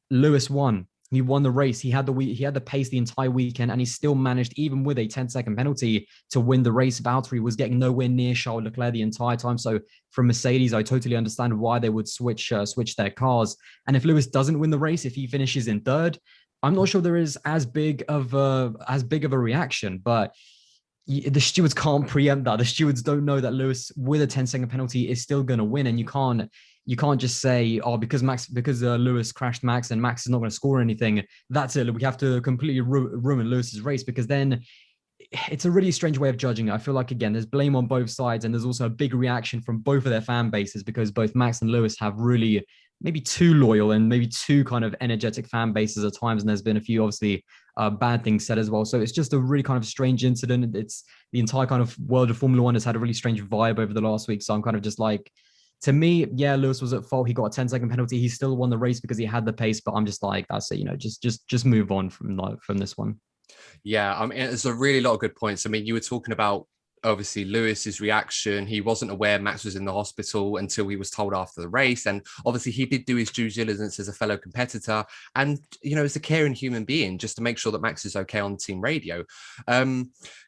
Lewis won. He won the race. He had the pace the entire weekend, and he still managed, even with a 10-second penalty, to win the race. Valtteri was getting nowhere near Charles Leclerc the entire time. So from Mercedes, I totally understand why they would switch their cars. And if Lewis doesn't win the race, if he finishes in third, I'm not sure there is as big of a reaction. But the stewards can't preempt that. The stewards don't know that Lewis, with a 10-second penalty, is still going to win, and you can't just say, oh, because Lewis crashed Max and Max is not going to score anything, that's it. We have to completely ruin Lewis's race, because then it's a really strange way of judging it. I feel like, again, there's blame on both sides, and there's also a big reaction from both of their fan bases, because both Max and Lewis have really maybe too loyal and maybe too kind of energetic fan bases at times. And there's been a few, obviously, bad things said as well. So it's just a really kind of strange incident. It's the entire kind of world of Formula One has had a really strange vibe over the last week. So I'm kind of just like, to me, yeah, Lewis was at fault. He got a 10-second penalty. He still won the race because he had the pace, but I'm just like, that's it, just move on from this one. Yeah, I mean, there's a really lot of good points. I mean, you were talking about, obviously, Lewis's reaction. He wasn't aware Max was in the hospital until he was told after the race. And obviously he did do his due diligence as a fellow competitor and, as a caring human being, just to make sure that Max is okay on the team radio.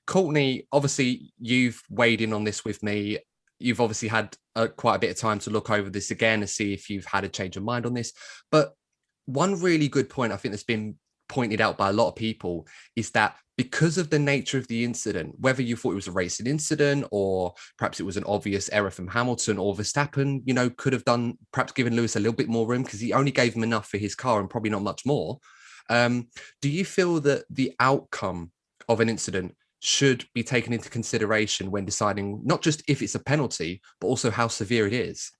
Courtney, obviously you've weighed in on this with me. You've obviously had quite a bit of time to look over this again and see if you've had a change of mind on this. But one really good point I think that's been pointed out by a lot of people is that because of the nature of the incident, whether you thought it was a racing incident or perhaps it was an obvious error from Hamilton or Verstappen, could have perhaps given Lewis a little bit more room because he only gave him enough for his car and probably not much more. Do you feel that the outcome of an incident should be taken into consideration when deciding not just if it's a penalty, but also how severe it is?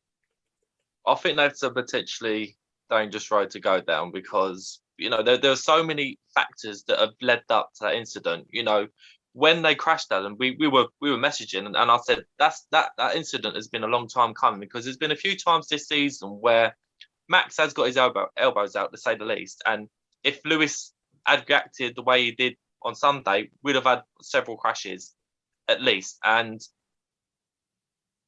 I think that's a potentially dangerous road to go down because there are so many factors that have led up to that incident. When they crashed that, and we were messaging, and I said that incident has been a long time coming because there's been a few times this season where Max has got his elbows out, to say the least. And if Lewis had reacted the way he did on Sunday, we'd have had several crashes at least. And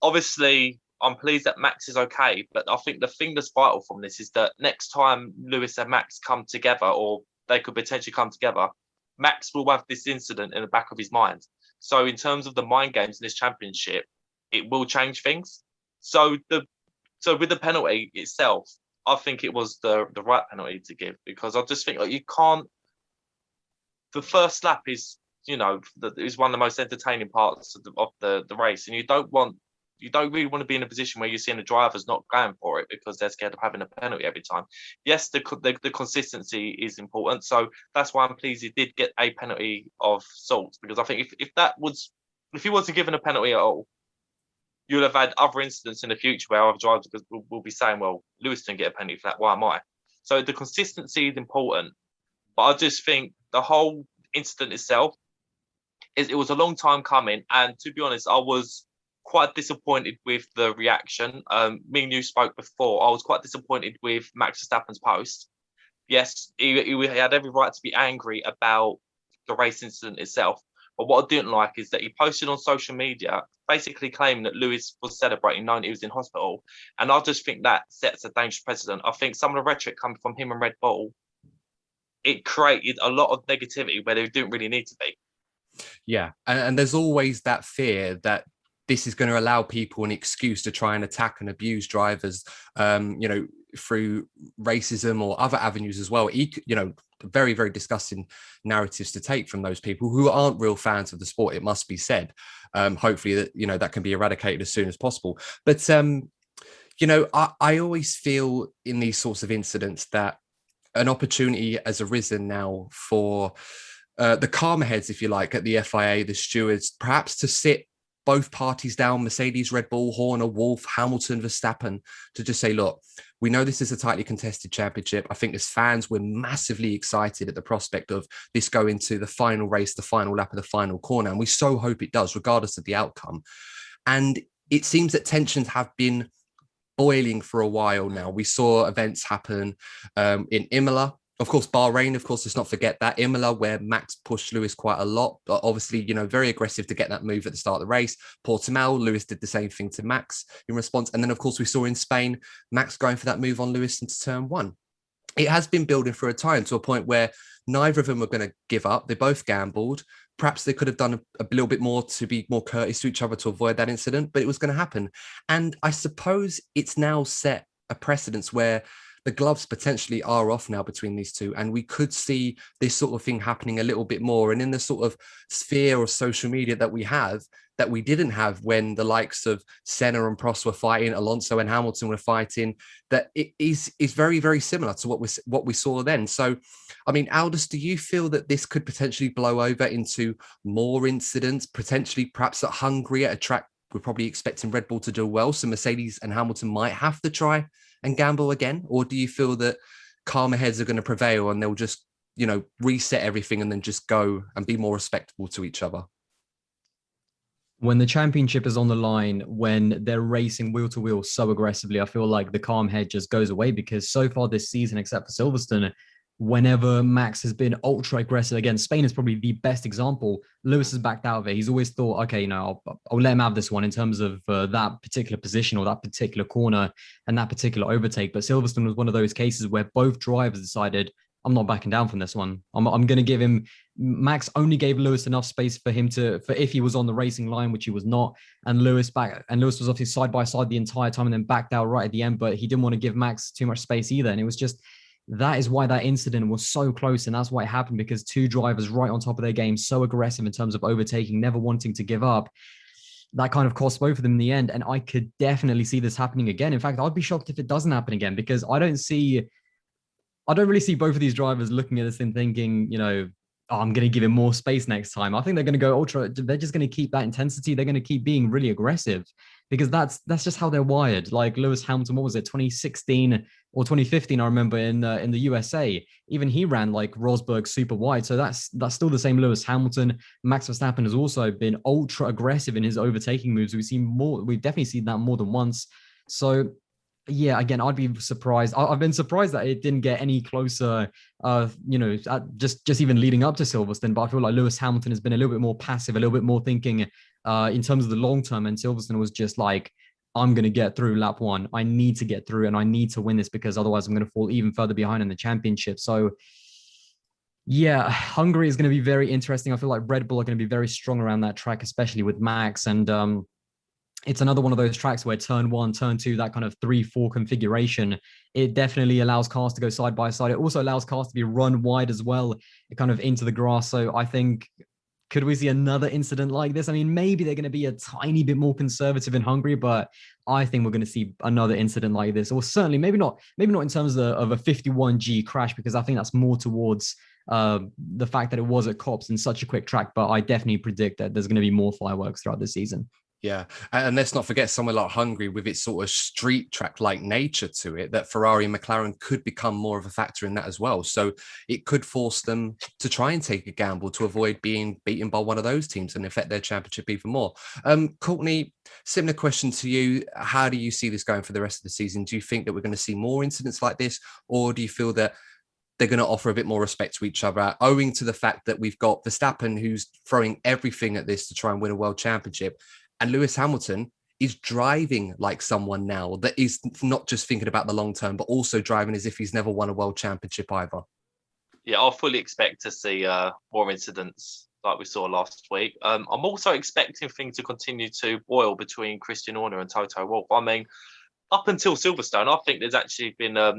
obviously, I'm pleased that Max is okay, but I think the thing that's vital from this is that next time Lewis and Max come together, or they could potentially come together, Max will have this incident in the back of his mind. So in terms of the mind games in this championship, it will change things. So with the penalty itself, I think it was the right penalty to give, because I just think you can't. The first lap is is one of the most entertaining parts of the race, and you don't really want to be in a position where you're seeing the drivers not going for it because they're scared of having a penalty every time. Yes, the consistency is important. So that's why I'm pleased he did get a penalty of sorts, because I think if he wasn't given a penalty at all, you'll have had other incidents in the future where other drivers will be saying, well, Lewis didn't get a penalty for that, why am I? So the consistency is important. But I just think the whole incident itself, it was a long time coming. And to be honest, I was quite disappointed with the reaction. Me and you spoke before. I was quite disappointed with Max Verstappen's post. Yes, he had every right to be angry about the race incident itself. But what I didn't like is that he posted on social media basically claiming that Lewis was celebrating knowing he was in hospital. And I just think that sets a dangerous precedent. I think some of the rhetoric coming from him and Red Bull, it created a lot of negativity where they didn't really need to be. Yeah, and there's always that fear that this is going to allow people an excuse to try and attack and abuse drivers, through racism or other avenues as well. Very, very disgusting narratives to take from those people who aren't real fans of the sport, it must be said. Hopefully that can be eradicated as soon as possible. But, I always feel in these sorts of incidents that an opportunity has arisen now for the calmer heads, if you like, at the FIA, the stewards, perhaps to sit both parties down, Mercedes, Red Bull, Horner, Wolff, Hamilton, Verstappen, to just say, look, we know this is a tightly contested championship. I think as fans, we're massively excited at the prospect of this going to the final race, the final lap of the final corner. And we so hope it does, regardless of the outcome. And it seems that tensions have been boiling for a while now. We saw events happen in Imola. Of course, Bahrain, of course, let's not forget that. Imola, where Max pushed Lewis quite a lot, but obviously, very aggressive to get that move at the start of the race. Portimao, Lewis did the same thing to Max in response. And then, of course, we saw in Spain, Max going for that move on Lewis into turn one. It has been building for a time to a point where neither of them were going to give up. They both gambled. Perhaps they could have done a little bit more to be more courteous to each other to avoid that incident, but it was going to happen. And I suppose it's now set a precedence where the gloves potentially are off now between these two, and we could see this sort of thing happening a little bit more. And in the sort of sphere of social media that we have, that we didn't have when the likes of Senna and Prost were fighting, Alonso and Hamilton were fighting, that it is very, very similar to what we saw then. So, I mean, Aldas, do you feel that this could potentially blow over into more incidents, potentially perhaps at Hungary, at a track we're probably expecting Red Bull to do well, so Mercedes and Hamilton might have to try and gamble again? Or do you feel that calmer heads are going to prevail and they'll just, reset everything and then just go and be more respectable to each other? When the championship is on the line, when they're racing wheel to wheel so aggressively, I feel like the calm head just goes away, because so far this season, except for Silverstone, whenever Max has been ultra aggressive, again, Spain is probably the best example. Lewis has backed out of it. He's always thought, okay, I'll let him have this one in terms of that particular position or that particular corner and that particular overtake. But Silverstone was one of those cases where both drivers decided, I'm not backing down from this one. I'm going to give him. Max only gave Lewis enough space for him for if he was on the racing line, which he was not. And Lewis was obviously side by side the entire time and then backed out right at the end. But he didn't want to give Max too much space either. And it was just, that is why that incident was so close. And that's why it happened, because two drivers right on top of their game, so aggressive in terms of overtaking, never wanting to give up. That kind of cost both of them in the end. And I could definitely see this happening again. In fact, I'd be shocked if it doesn't happen again, because I don't really see both of these drivers looking at this and thinking, I'm going to give him more space next time. I think they're going to go ultra. They're just going to keep that intensity. They're going to keep being really aggressive, because that's just how they're wired. Like Lewis Hamilton, what was it, 2016 or 2015? I remember in the USA, even he ran like Rosberg super wide. So that's still the same Lewis Hamilton. Max Verstappen has also been ultra aggressive in his overtaking moves. We've definitely seen that more than once. So yeah, again, I'd be surprised. I've been surprised that it didn't get any closer, just even leading up to Silverstone. But I feel like Lewis Hamilton has been a little bit more passive, a little bit more thinking in terms of the long term. And Silverstone was just like, I'm going to get through lap one. I need to get through and I need to win this, because otherwise I'm going to fall even further behind in the championship. So yeah, Hungary is going to be very interesting. I feel like Red Bull are going to be very strong around that track, especially with Max. And it's another one of those tracks where turn one, turn two, that kind of 3-4 configuration, it definitely allows cars to go side by side. It also allows cars to be run wide as well, kind of into the grass. So I think, could we see another incident like this? I mean, maybe they're going to be a tiny bit more conservative in Hungary, but I think we're going to see another incident like this, or certainly maybe not in terms of a 51G crash, because I think that's more towards the fact that it was at Copse in such a quick track. But I definitely predict that there's going to be more fireworks throughout the season. Yeah. And let's not forget somewhere like Hungary, with its sort of street track like nature to it, that Ferrari and McLaren could become more of a factor in that as well. So it could force them to try and take a gamble to avoid being beaten by one of those teams and affect their championship even more. Courtney, similar question to you. How do you see this going for the rest of the season? Do you think that we're going to see more incidents like this, or do you feel that they're going to offer a bit more respect to each other, owing to the fact that we've got Verstappen, who's throwing everything at this to try and win a world championship, and Lewis Hamilton is driving like someone now that is not just thinking about the long term, but also driving as if he's never won a world championship either? Yeah, I'll fully expect to see more incidents like we saw last week. I'm also expecting things to continue to boil between Christian Horner and Toto Wolff. I mean, up until Silverstone, I think there's actually been a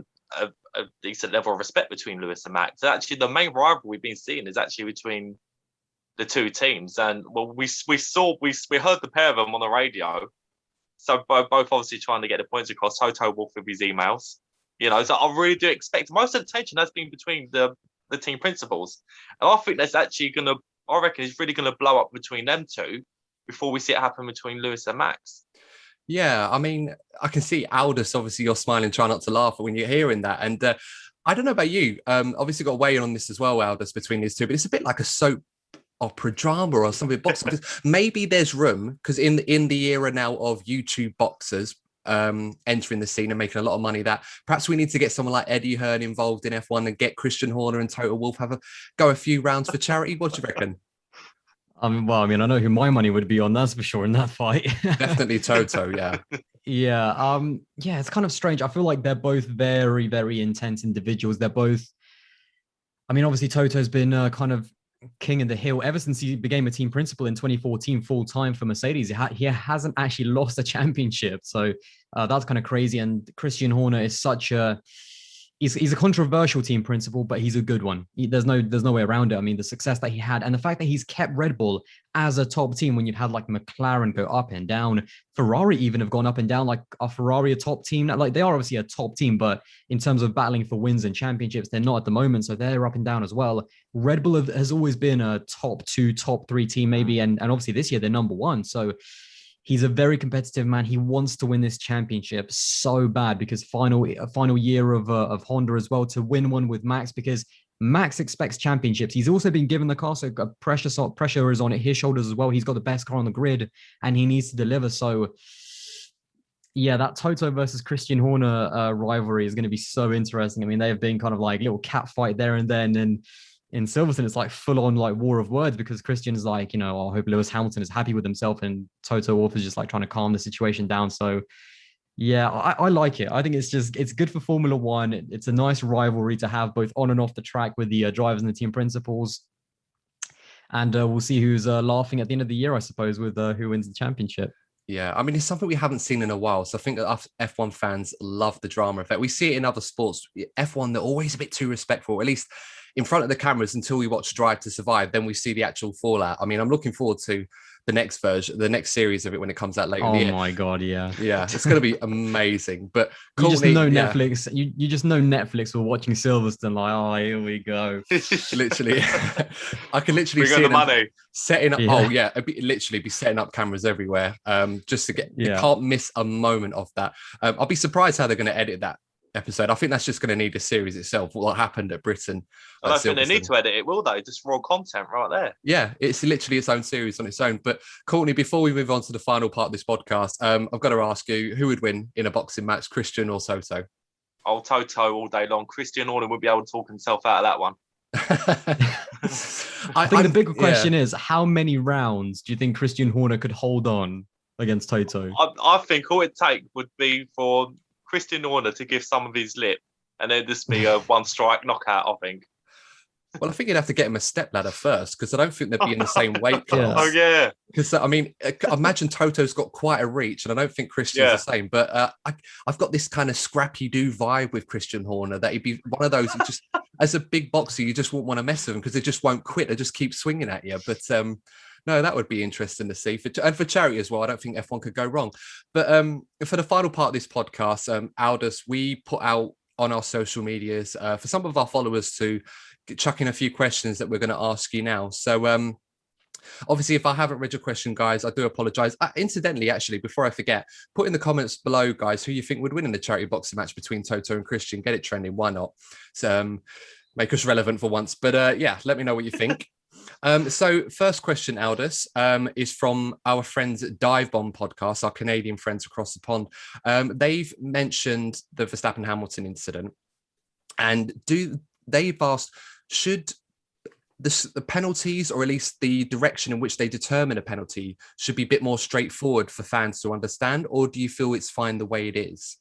decent level of respect between Lewis and Max. Actually, the main rivalry we've been seeing is actually between the two teams, and well, we heard the pair of them on the radio. So both obviously trying to get the points across. Toto Wolff with his emails, So I really do expect most of the tension has been between the team principals, and I think that's actually gonna. I reckon it's really gonna blow up between them two before we see it happen between Lewis and Max. Yeah, I mean, I can see Aldas. Obviously, you're smiling, try not to laugh when you're hearing that, and I don't know about you. Obviously, got to weigh in on this as well, Aldas, between these two, but it's a bit like a soap opera drama or something. Box office. Maybe there's room, because in the era now of YouTube boxers entering the scene and making a lot of money, that perhaps we need to get someone like Eddie Hearn involved in F1 and get Christian Horner and Toto Wolff go a few rounds for charity. What do you reckon? I know who my money would be on, that's for sure, in that fight. Definitely Toto, yeah. Yeah, it's kind of strange. I feel like they're both very, very intense individuals. They're both, obviously Toto's been kind of king of the hill ever since he became a team principal in 2014 full-time for Mercedes. He hasn't actually lost a championship, so that's kind of crazy. And Christian Horner is such a he's a controversial team principal, but he's a good one. There's no way around it. I mean, the success that he had and the fact that he's kept Red Bull as a top team when you've had like McLaren go up and down, Ferrari even have gone up and down. Like, are Ferrari a top team? Like, they are obviously a top team, but in terms of battling for wins and championships, they're not at the moment. So they're up and down as well. Red Bull has always been a top 2, top 3 team maybe, and obviously this year they're number 1. So he's a very competitive man. He wants to win this championship so bad because final year of Honda as well, to win one with Max, because Max expects championships. He's also been given the car, so pressure is on his shoulders as well. He's got the best car on the grid and he needs to deliver. So yeah, that Toto versus Christian Horner rivalry is going to be so interesting. I mean, they have been kind of like little cat fight there and then, and in Silverstone, it's like full on like war of words because Christian's like, I hope Lewis Hamilton is happy with himself, and Toto Wolff is just like trying to calm the situation down. So yeah, I like it. I think it's good for Formula One. It's a nice rivalry to have both on and off the track with the drivers and the team principals. And we'll see who's laughing at the end of the year, I suppose, with who wins the championship. Yeah, I mean, it's something we haven't seen in a while. So I think that us F1 fans love the drama effect. We see it in other sports. F1, they're always a bit too respectful, at least in front of the cameras, until we watch Drive to Survive. Then we see the actual fallout. I mean, I'm looking forward to the next version, the next series of it when it comes out later in the year. Oh my God, yeah. Yeah, it's going to be amazing. But Courtney, you just know Netflix. You just know Netflix for watching Silverstone. Like, oh, here we go. Literally, I can literally see the money setting up. Yeah. Oh yeah, literally be setting up cameras everywhere. Just to get. You can't miss a moment of that. I'll be surprised how they're going to edit that episode. I think that's just going to need a series itself. What happened at Britain? I don't think they need to edit it, will they? Just raw content right there. Yeah, it's literally its own series on its own. But Courtney, before we move on to the final part of this podcast, I've got to ask you, who would win in a boxing match, Christian or Toto? Oh, Toto all day long. Christian Horner would be able to talk himself out of that one. I think the big question is, how many rounds do you think Christian Horner could hold on against Toto? I think all it take would be for Christian Horner to give some of his lip, and then just be a one-strike knockout, I think. Well, I think you'd have to get him a stepladder first, because I don't think they'd be in the same weight class. Oh, yeah. Because, I mean, imagine Toto's got quite a reach, and I don't think Christian's the same. But I've got this kind of scrappy-do vibe with Christian Horner, that he'd be one of those who just, as a big boxer, you just wouldn't want to mess with him because they just won't quit. They just keep swinging at you. But no, that would be interesting to see. And for charity as well, I don't think F1 could go wrong. But for the final part of this podcast, Aldas, we put out on our social medias for some of our followers to chuck in a few questions that we're going to ask you now. So obviously, if I haven't read your question, guys, I do apologize. Incidentally, actually, before I forget, put in the comments below, guys, who you think would win in the charity boxing match between Toto and Christian. Get it trending. Why not? So make us relevant for once. But yeah, let me know what you think. So first question, Aldas, is from our friends at Dive Bomb Podcast, our Canadian friends across the pond. They've mentioned the Verstappen Hamilton incident, and they've asked, should the penalties, or at least the direction in which they determine a penalty, should be a bit more straightforward for fans to understand, or do you feel it's fine the way it is?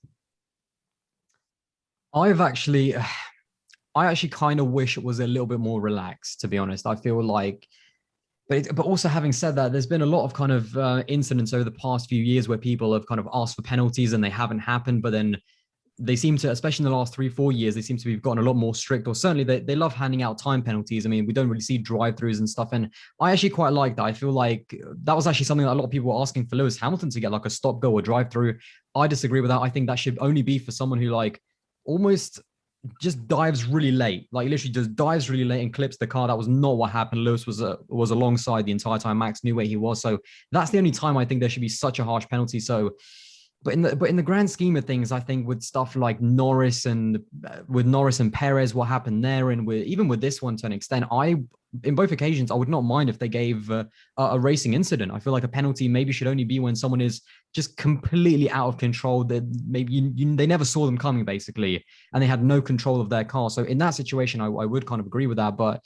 I actually kind of wish it was a little bit more relaxed, to be honest. I feel like, but also having said that, there's been a lot of kind of incidents over the past few years where people have kind of asked for penalties and they haven't happened, but then they seem to, especially in the last 3-4 years, they seem to have gotten a lot more strict, or certainly they love handing out time penalties. I mean, we don't really see drive-throughs and stuff. And I actually quite like that. I feel like that was actually something that a lot of people were asking for Lewis Hamilton to get, like a stop-go or drive-through. I disagree with that. I think that should only be for someone who like almost just dives really late, like literally just dives really late and clips the car. That was not what happened. Lewis was alongside the entire time. Max knew where he was. So that's the only time I think there should be such a harsh penalty. So, but in the grand scheme of things, I think with stuff like Norris and Perez, what happened there, and even with this one to an extent, in both occasions, I would not mind if they gave a racing incident. I feel like a penalty maybe should only be when someone is just completely out of control, that maybe they never saw them coming, basically, and they had no control of their car. So in that situation, I would kind of agree with that. But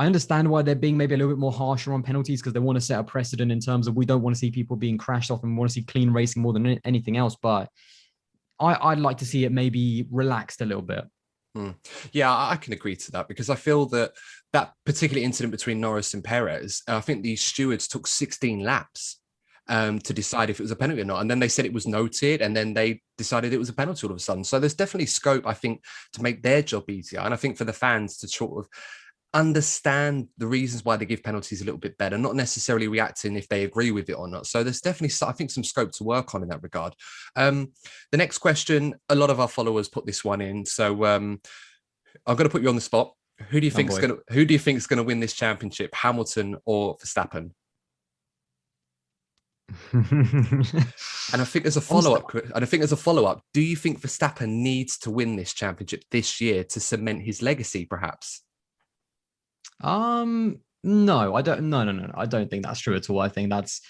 I understand why they're being maybe a little bit more harsher on penalties, because they want to set a precedent in terms of, we don't want to see people being crashed off and want to see clean racing more than anything else. But I'd like to see it maybe relaxed a little bit. Yeah, I can agree to that, because I feel that particular incident between Norris and Perez, I think the stewards took 16 laps. to decide if it was a penalty or not. And then they said it was noted, and then they decided it was a penalty all of a sudden. So there's definitely scope, I think, to make their job easier. And I think for the fans to sort of understand the reasons why they give penalties a little bit better, not necessarily reacting if they agree with it or not. So there's definitely, I think, some scope to work on in that regard. The next question, a lot of our followers put this one in. So I'm going to put you on the spot. Who do you think is going to win this championship, Hamilton or Verstappen? And I think as a follow-up, do you think Verstappen needs to win this championship this year to cement his legacy, perhaps? No, I don't. No. I don't think that's true at all. I think that's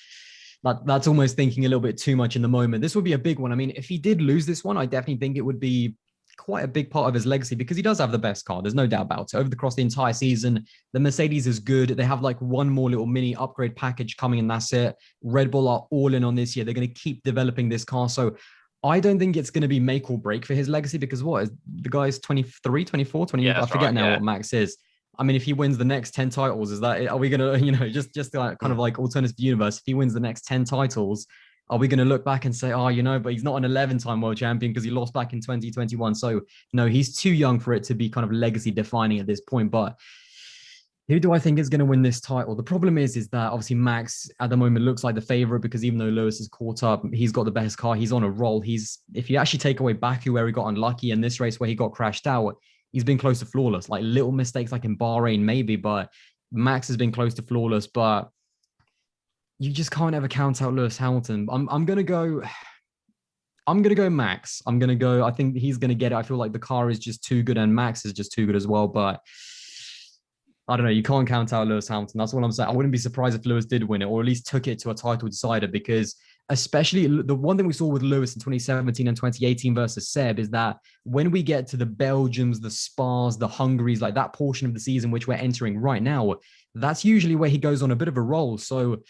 almost thinking a little bit too much in the moment. This would be a big one. I mean, if he did lose this one, I definitely think it would be quite a big part of his legacy, because he does have the best car. There's no doubt about it. Across the entire season, the Mercedes is good. They have like one more little mini upgrade package coming, and that's it. Red Bull are all in on this year. They're going to keep developing this car. So I don't think it's going to be make or break for his legacy, because the guy's 23, 24, 20. Yeah, I forget now what Max is. I mean, if he wins the next 10 titles, are we going to, just like, kind of like alternative universe, if he wins the next 10 titles, are we going to look back and say, but he's not an 11-time world champion because he lost back in 2021. So no, he's too young for it to be kind of legacy defining at this point. But who do I think is going to win this title? The problem is that obviously Max at the moment looks like the favorite, because even though Lewis is caught up, he's got the best car. He's on a roll. If you actually take away Baku, where he got unlucky, and this race where he got crashed out, he's been close to flawless. Like little mistakes like in Bahrain maybe, but Max has been close to flawless. But you just can't ever count out Lewis Hamilton. I'm gonna go Max. I think he's gonna get it. I feel like the car is just too good, and Max is just too good as well. But I don't know. You can't count out Lewis Hamilton. That's what I'm saying. I wouldn't be surprised if Lewis did win it, or at least took it to a title decider, because especially the one thing we saw with Lewis in 2017 and 2018 versus Seb is that when we get to the Belgiums, the Spas, the Hungarys, like that portion of the season which we're entering right now, that's usually where he goes on a bit of a roll. So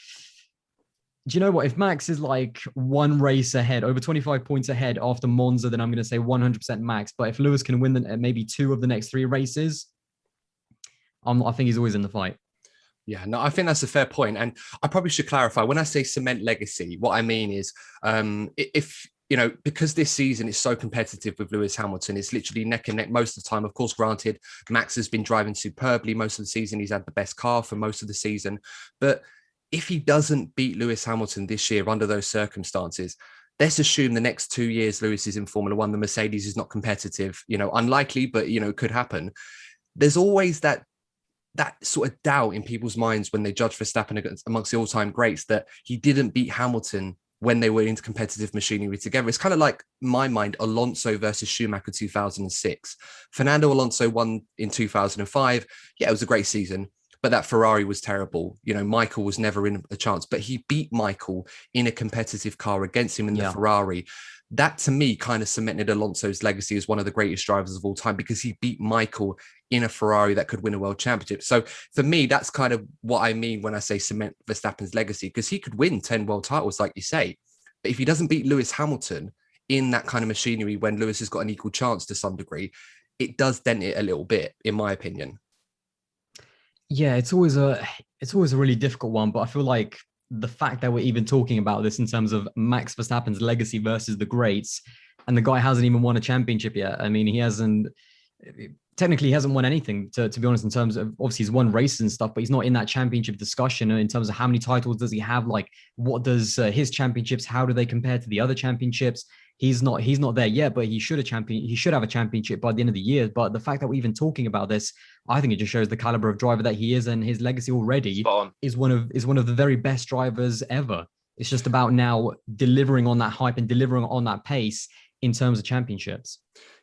do you know what? If Max is like one race ahead, over 25 points ahead after Monza, then I'm going to say 100% Max. But if Lewis can win maybe 2 of the next 3 races, I think he's always in the fight. Yeah, no, I think that's a fair point. And I probably should clarify, when I say cement legacy, what I mean is if, because this season is so competitive with Lewis Hamilton, it's literally neck and neck most of the time. Of course, granted, Max has been driving superbly most of the season. He's had the best car for most of the season. But if he doesn't beat Lewis Hamilton this year under those circumstances, let's assume the next 2 years Lewis is in Formula One, the Mercedes is not competitive, unlikely, but, could happen. There's always that sort of doubt in people's minds when they judge Verstappen amongst the all-time greats that he didn't beat Hamilton when they were into competitive machinery together. It's kind of like, my mind, Alonso versus Schumacher 2006. Fernando Alonso won in 2005. Yeah, it was a great season, but that Ferrari was terrible. Michael was never in a chance, but he beat Michael in a competitive car against him in the Ferrari. That, to me, kind of cemented Alonso's legacy as one of the greatest drivers of all time, because he beat Michael in a Ferrari that could win a world championship. So for me, that's kind of what I mean when I say cement Verstappen's legacy, because he could win 10 world titles, like you say. But if he doesn't beat Lewis Hamilton in that kind of machinery, when Lewis has got an equal chance to some degree, it does dent it a little bit, in my opinion. Yeah, it's always a really difficult one, but I feel like the fact that we're even talking about this in terms of Max Verstappen's legacy versus the greats, and the guy hasn't even won a championship yet. I mean, he hasn't won anything, to be honest, in terms of, obviously he's won races and stuff, but he's not in that championship discussion in terms of how many titles does he have, like what does his championships, how do they compare to the other championships? He's not there yet, but he should have a championship by the end of the year. But the fact that we're even talking about this, I think it just shows the caliber of driver that he is, and his legacy already is one of the very best drivers ever. It's just about now delivering on that hype and delivering on that pace in terms of championships.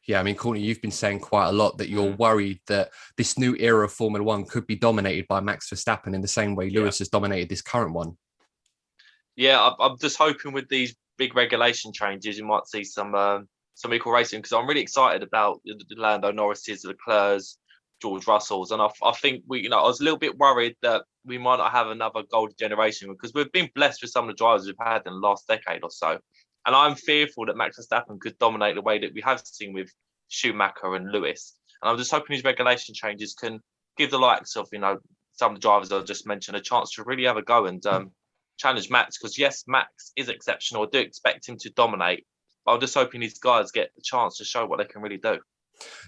Yeah, I mean, Courtney, you've been saying quite a lot that you're worried that this new era of Formula One could be dominated by Max Verstappen in the same way Lewis has dominated this current one. Yeah, I'm just hoping with these big regulation changes, you might see some equal racing, because I'm really excited about the Lando Norris's, the Leclerc's, George Russell's, and I think I was a little bit worried that we might not have another golden generation, because we've been blessed with some of the drivers we've had in the last decade or so, and I'm fearful that Max Verstappen could dominate the way that we have seen with Schumacher and Lewis, and I'm just hoping these regulation changes can give the likes of some of the drivers I just mentioned a chance to really have a go and challenge Max, because yes, Max is exceptional. I do expect him to dominate. I'm just hoping these guys get the chance to show what they can really do.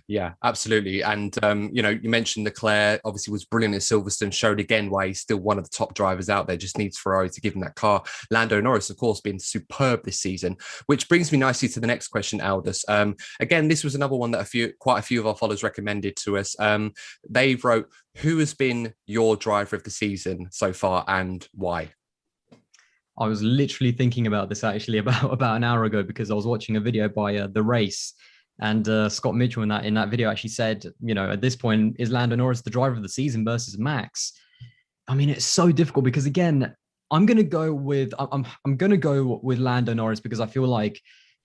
Yeah, absolutely. And, you mentioned Leclerc obviously was brilliant at Silverstone, showed again why he's still one of the top drivers out there, just needs Ferrari to give him that car. Lando Norris, of course, been superb this season, which brings me nicely to the next question, Aldas. Again, this was another one that quite a few of our followers recommended to us. They wrote, who has been your driver of the season so far and why? I was literally thinking about this actually about an hour ago, because I was watching a video by The Race. And Scott Mitchell in that video actually said, at this point, is Lando Norris the driver of the season versus Max? I mean, it's so difficult because, again, I'm going to go with Lando Norris, because I feel like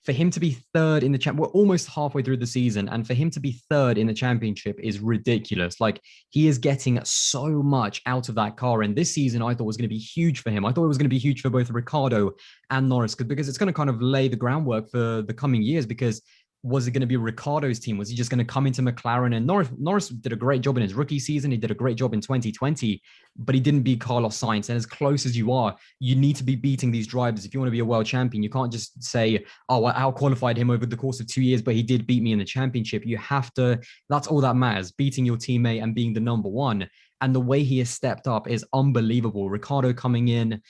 for him to be third in the we're almost halfway through the season, and for him to be third in the championship is ridiculous. Like, he is getting so much out of that car, and this season I thought was going to be huge for him. I thought it was going to be huge for both Ricciardo and Norris, because it's going to kind of lay the groundwork for the coming years. Because was it going to be Ricciardo's team? Was he just going to come into McLaren? And Norris did a great job in his rookie season. He did a great job in 2020, but he didn't beat Carlos Sainz. And as close as you are, you need to be beating these drivers if you want to be a world champion. You can't just say, oh, I out-qualified him over the course of 2 years, but he did beat me in the championship. You have to, that's all that matters, beating your teammate and being the number one. And the way he has stepped up is unbelievable. Ricciardo coming in,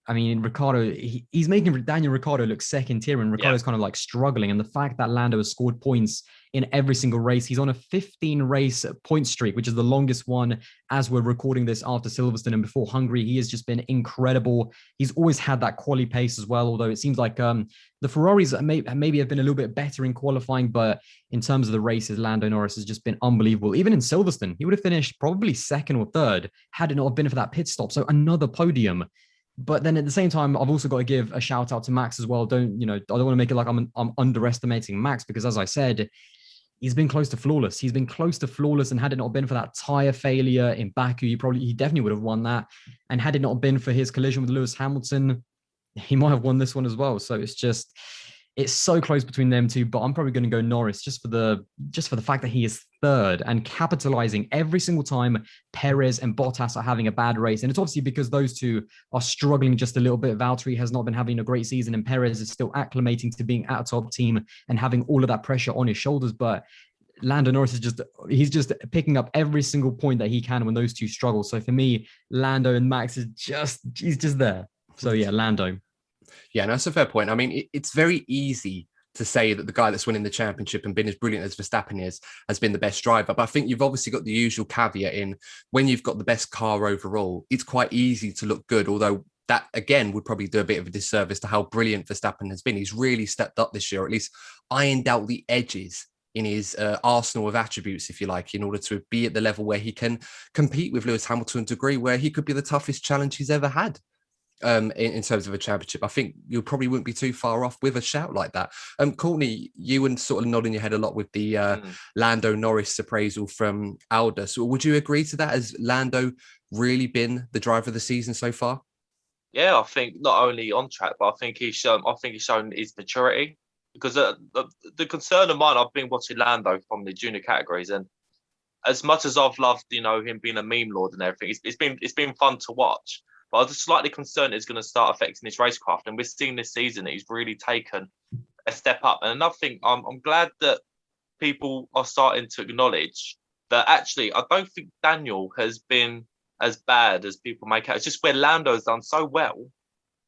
I mean, Ricciardo, he's making Daniel Ricciardo look second tier, and Ricciardo's kind of like struggling. And the fact that Lando has scored points in every single race, he's on a 15 race point streak, which is the longest one as we're recording this after Silverstone and before Hungary. He has just been incredible. He's always had that quali pace as well, although it seems like the Ferraris maybe have been a little bit better in qualifying, but in terms of the races, Lando Norris has just been unbelievable. Even in Silverstone, he would have finished probably second or third had it not been for that pit stop. So another podium. But then at the same time, I've also got to give a shout out to Max as well. I don't want to make it like I'm underestimating Max, because as I said, he's been close to flawless. He's been close to flawless. And had it not been for that tire failure in Baku, he definitely would have won that. And had it not been for his collision with Lewis Hamilton, he might have won this one as well. So it's so close between them two, but I'm probably going to go Norris just for the fact that he is third and capitalizing every single time Perez and Bottas are having a bad race. And it's obviously because those two are struggling just a little bit. Valtteri has not been having a great season, and Perez is still acclimating to being at a top team and having all of that pressure on his shoulders. But Lando Norris he's just picking up every single point that he can when those two struggle. So for me, Lando and Max he's just there. So yeah, Lando. Yeah, no, that's a fair point. I mean, it's very easy to say that the guy that's winning the championship and been as brilliant as Verstappen has been the best driver. But I think you've obviously got the usual caveat in when you've got the best car overall, it's quite easy to look good, although that, again, would probably do a bit of a disservice to how brilliant Verstappen has been. He's really stepped up this year, or at least ironed out the edges in his arsenal of attributes, if you like, in order to be at the level where he can compete with Lewis Hamilton to a degree where he could be the toughest challenge he's ever had. In terms of a championship, I think you probably wouldn't be too far off with a shout like that. Courtney, you were sort of nodding your head a lot with the Lando Norris appraisal from Aldas. So would you agree to that? Has Lando really been the driver of the season so far? Yeah, I think not only on track, but I think he's shown his maturity. Because the concern of mine, I've been watching Lando from the junior categories, and as much as I've loved, him being a meme lord and everything, it's been fun to watch. But I was slightly concerned it's going to start affecting his racecraft. And we're seeing this season that he's really taken a step up. And another thing, I'm glad that people are starting to acknowledge that actually, I don't think Daniel has been as bad as people make out. It's just where Lando has done so well,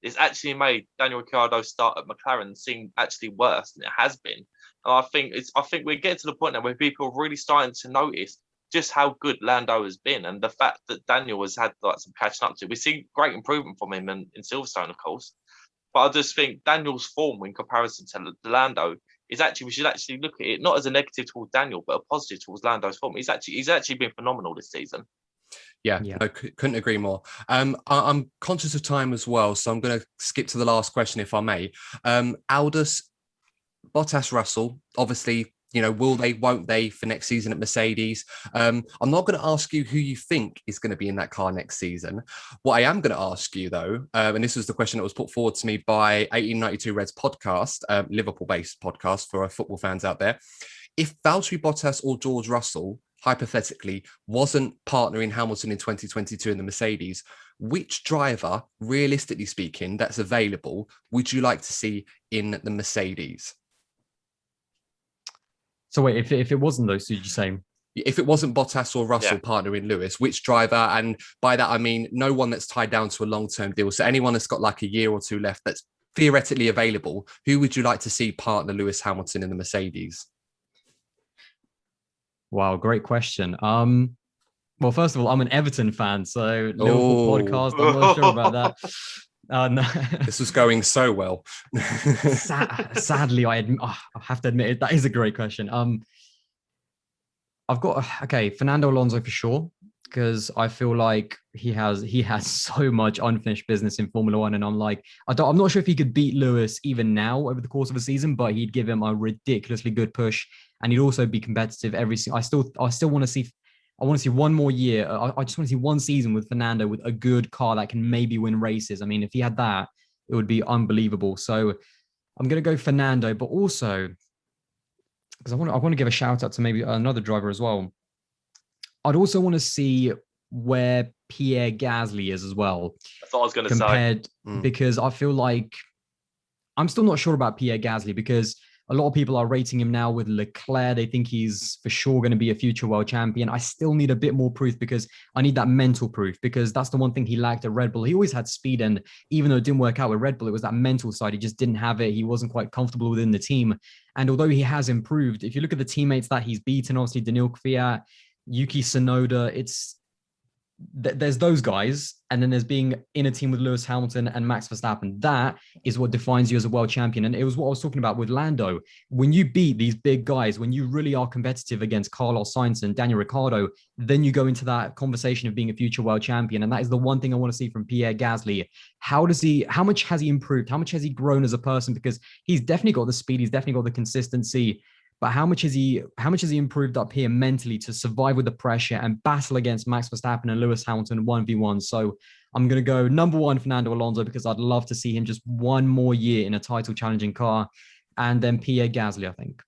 it's actually made Daniel Ricciardo start at McLaren seem actually worse than it has been. And I think we're getting to the point now where people are really starting to notice just how good Lando has been, and the fact that Daniel has had some catching up to. We see great improvement from him in Silverstone, of course, but I just think Daniel's form in comparison to Lando is actually, we should actually look at it not as a negative towards Daniel, but a positive towards Lando's form. He's actually been phenomenal this season. Yeah. I couldn't agree more. I'm conscious of time as well, so I'm going to skip to the last question if I may. Aldas, Bottas, Russell, obviously. Will they, won't they for next season at Mercedes? I'm not going to ask you who you think is going to be in that car next season. What I am going to ask you, though, and this was the question that was put forward to me by 1892 Reds podcast, Liverpool-based podcast for football fans out there. If Valtteri Bottas or George Russell hypothetically, wasn't partnering Hamilton in 2022 in the Mercedes, which driver, realistically speaking, that's available, would you like to see in the Mercedes? So wait, if it wasn't those two, did you say? If it wasn't Bottas or Russell partnering Lewis, which driver? And by that, I mean, no one that's tied down to a long-term deal. So anyone that's got like a year or two left that's theoretically available, who would you like to see partner Lewis Hamilton in the Mercedes? Wow, great question. Well, first of all, I'm an Everton fan, so Liverpool podcast, I'm not sure about that. No. This was going so well. Sadly, I have to admit it. That is a great question. I've got Fernando Alonso for sure, because I feel like he has so much unfinished business in Formula One, and I'm not sure if he could beat Lewis even now over the course of a season, but he'd give him a ridiculously good push, and he'd also be competitive every. I still want to see. I want to see one more year. I just want to see one season with Fernando with a good car that can maybe win races. I mean, if he had that, it would be unbelievable. So I'm going to go Fernando, but also because I want to give a shout out to maybe another driver as well. I'd also want to see where Pierre Gasly is as well. That's what I was going to say. Because I feel like I'm still not sure about Pierre Gasly, because a lot of people are rating him now with Leclerc. They think he's for sure going to be a future world champion. I still need a bit more proof, because I need that mental proof, because that's the one thing he lacked at Red Bull. He always had speed, and even though it didn't work out with Red Bull, it was that mental side. He just didn't have it. He wasn't quite comfortable within the team. And although he has improved, if you look at the teammates that he's beaten, obviously Daniil Kvyat, Yuki Tsunoda, there's those guys, and then there's being in a team with Lewis Hamilton and Max Verstappen. That is what defines you as a world champion. And it was what I was talking about with Lando. When you beat these big guys, when you really are competitive against Carlos Sainz and Daniel Ricciardo, then you go into that conversation of being a future world champion. And that is the one thing I want to see from Pierre Gasly. How much has he improved? How much has he grown as a person? Because he's definitely got the speed. He's definitely got the consistency. But how much has he improved up here mentally to survive with the pressure and battle against Max Verstappen and Lewis Hamilton 1v1? So I'm going to go number one, Fernando Alonso, because I'd love to see him just one more year in a title challenging car. And then Pierre Gasly, I think.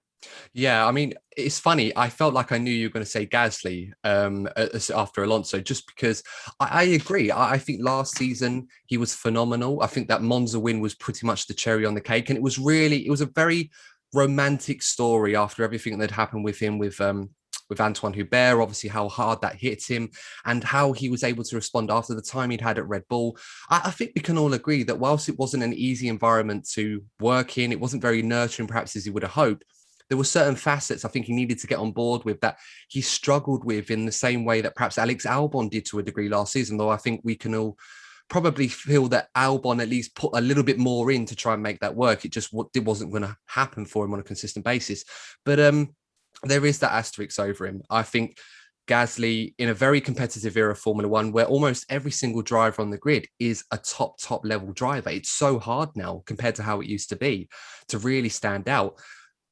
Yeah, I mean, it's funny. I felt like I knew you were going to say Gasly after Alonso, just because I agree. I think last season he was phenomenal. I think that Monza win was pretty much the cherry on the cake. And it was a very romantic story after everything that happened with him with Antoine Hubert, obviously how hard that hit him and how he was able to respond after the time he'd had at Red Bull. I think we can all agree that whilst it wasn't an easy environment to work in, it wasn't very nurturing perhaps as he would have hoped, there were certain facets I think he needed to get on board with that he struggled with in the same way that perhaps Alex Albon did to a degree last season, though I think we can all probably feel that Albon at least put a little bit more in to try and make that work. It wasn't going to happen for him on a consistent basis. But there is that asterisk over him. I think Gasly, in a very competitive era of Formula One, where almost every single driver on the grid is a top level driver. It's so hard now compared to how it used to be to really stand out.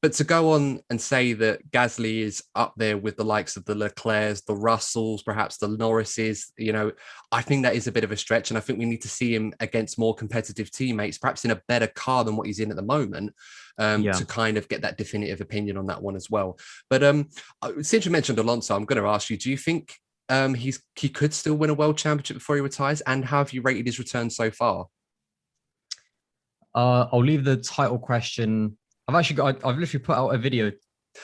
But to go on and say that Gasly is up there with the likes of the Leclercs, the Russells, perhaps the Norrises, I think that is a bit of a stretch. And I think we need to see him against more competitive teammates, perhaps in a better car than what he's in at the moment, to kind of get that definitive opinion on that one as well. But since you mentioned Alonso, I'm going to ask you, do you think he could still win a world championship before he retires? And how have you rated his return so far? I'll leave the title question. I've literally put out a video.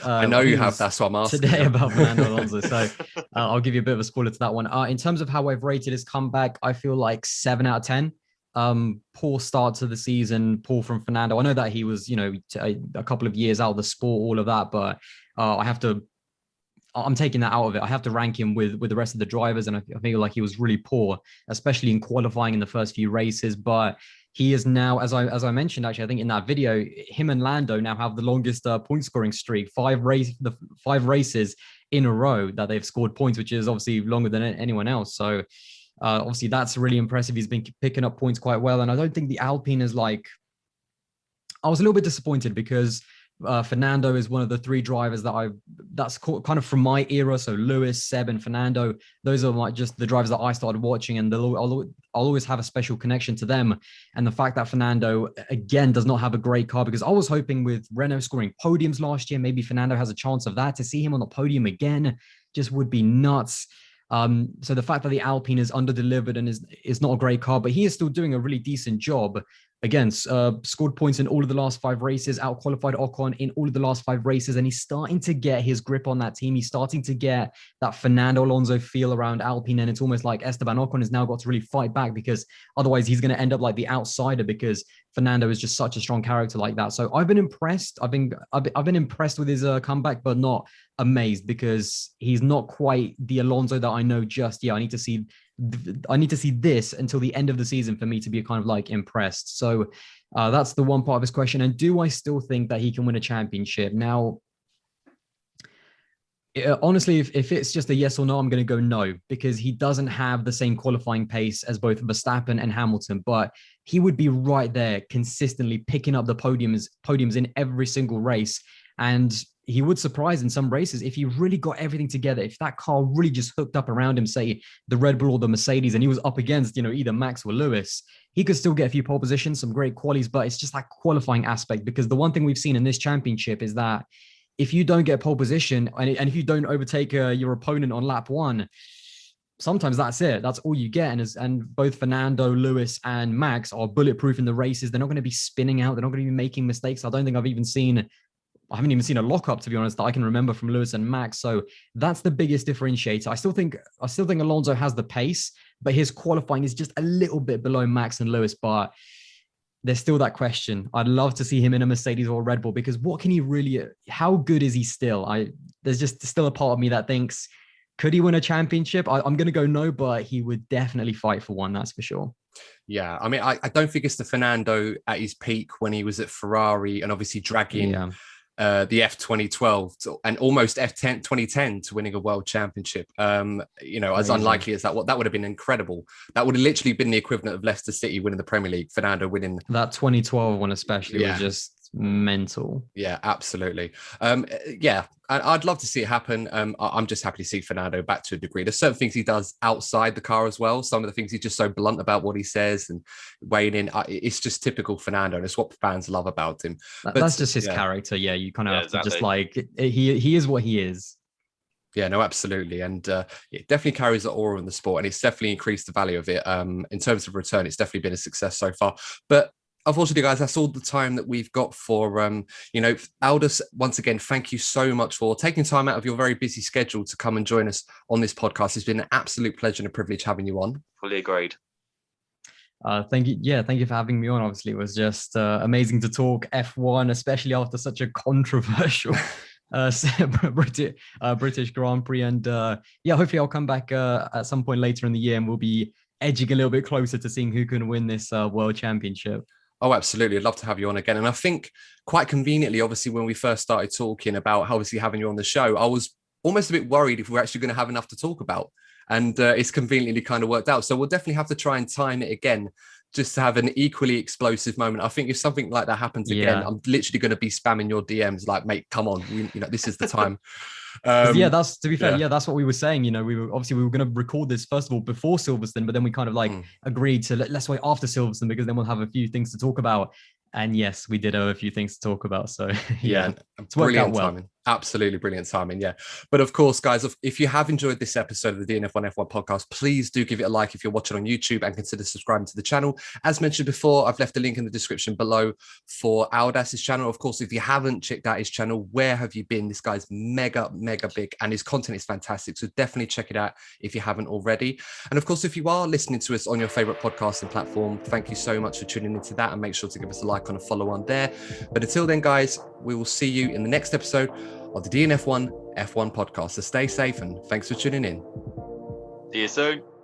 I know you have. That's what I'm asking today about Fernando Alonso. So I'll give you a bit of a spoiler to that one. In terms of how I've rated his comeback, I feel like 7 out of 10. Poor start to the season, poor from Fernando. I know that he was, a couple of years out of the sport, all of that, but I'm taking that out of it. I have to rank him with the rest of the drivers, and I feel like he was really poor, especially in qualifying in the first few races. But he is now, as I mentioned, actually, I think in that video, him and Lando now have the longest point scoring streak, 5 races in a row that they've scored points, which is obviously longer than anyone else. So obviously that's really impressive. He's been picking up points quite well. And I don't think the Alpine is I was a little bit disappointed because Fernando is one of the 3 drivers that's kind of from my era. So Lewis, Seb, and Fernando, those are just the drivers that I started watching, and I'll always have a special connection to them. And the fact that Fernando again does not have a great car, because I was hoping with Renault scoring podiums last year, maybe Fernando has a chance of that, to see him on the podium again just would be nuts. So the fact that the Alpine is under-delivered and is not a great car, but he is still doing a really decent job. Again, scored points in all of the last 5 races, out-qualified Ocon in all of the last 5 races, and he's starting to get his grip on that team. He's starting to get that Fernando Alonso feel around Alpine, and it's almost like Esteban Ocon has now got to really fight back, because otherwise he's going to end up like the outsider, because Fernando is just such a strong character like that. So I've been impressed. I've been impressed with his comeback, but not amazed, because he's not quite the Alonso that I know just yet. I need to see this until the end of the season for me to be kind of like impressed. So that's the one part of his question. And do I still think that he can win a championship? Now, honestly, if it's just a yes or no, I'm going to go no, because he doesn't have the same qualifying pace as both Verstappen and Hamilton, but he would be right there consistently picking up the podiums in every single race. And he would surprise in some races if he really got everything together. If that car really just hooked up around him, say the Red Bull or the Mercedes, and he was up against, either Max or Lewis, he could still get a few pole positions, some great qualities, but it's just that qualifying aspect. Because the one thing we've seen in this championship is that if you don't get pole position and if you don't overtake your opponent on lap 1, sometimes that's it. That's all you get. And both Fernando, Lewis, and Max are bulletproof in the races. They're not going to be spinning out. They're not going to be making mistakes. I haven't even seen a lockup, to be honest, that I can remember from Lewis and Max. So that's the biggest differentiator. I still think Alonso has the pace, but his qualifying is just a little bit below Max and Lewis. But there's still that question. I'd love to see him in a Mercedes or a Red Bull, because what can he really, how good is he still? There's just still a part of me that thinks, could he win a championship? I'm going to go no, but he would definitely fight for one. That's for sure. Yeah, I mean, I don't think it's the Fernando at his peak when he was at Ferrari and obviously dragging the F2012 and almost F10 2010 to winning a world championship. As unlikely as that would have been incredible. That would have literally been the equivalent of Leicester City winning the Premier League, Fernando winning that 2012 one especially was just mental. Yeah, absolutely. I'd love to see it happen. I'm just happy to see Fernando back to a degree. There's certain things he does outside the car as well. Some of the things he's just so blunt about what he says and weighing in. It's just typical Fernando, and it's what fans love about him. That's just his character. Yeah, you kind of have to just like he is what he is. Yeah, no, absolutely. And it definitely carries the aura in the sport, and it's definitely increased the value of it. In terms of return, it's definitely been a success so far. But unfortunately, guys, that's all the time that we've got for, Aldas. Once again, thank you so much for taking time out of your very busy schedule to come and join us on this podcast. It's been an absolute pleasure and a privilege having you on. Fully agreed. Thank you. Yeah, thank you for having me on. Obviously, it was just amazing to talk F1, especially after such a controversial British Grand Prix. And hopefully I'll come back at some point later in the year, and we'll be edging a little bit closer to seeing who can win this world championship. Oh, absolutely. I'd love to have you on again. And I think quite conveniently, obviously, when we first started talking about obviously having you on the show, I was almost a bit worried if we're actually going to have enough to talk about. And it's conveniently kind of worked out. So we'll definitely have to try and time it again, just to have an equally explosive moment. I think if something like that happens again, I'm literally going to be spamming your DMs like, mate, come on, this is the time. That's, to be fair, that's what we were saying. We were going to record this first of all before Silverstone, but then we kind of agreed to let's wait after Silverstone, because then we'll have a few things to talk about. And yes, we did have a few things to talk about. So it's worked out well. Timing. Absolutely brilliant timing. Yeah. But of course, guys, if you have enjoyed this episode of the DNF1 F1 podcast, please do give it a like if you're watching on YouTube, and consider subscribing to the channel. As mentioned before, I've left a link in the description below for Aldas' channel. Of course, if you haven't checked out his channel, where have you been? This guy's mega big, and his content is fantastic. So definitely check it out if you haven't already. And of course, if you are listening to us on your favorite podcasting platform, thank you so much for tuning into that, and make sure to give us a like and a follow on there. But until then, guys, we will see you in the next episode of the DNF1 F1 podcast. So stay safe, and thanks for tuning in. See you soon.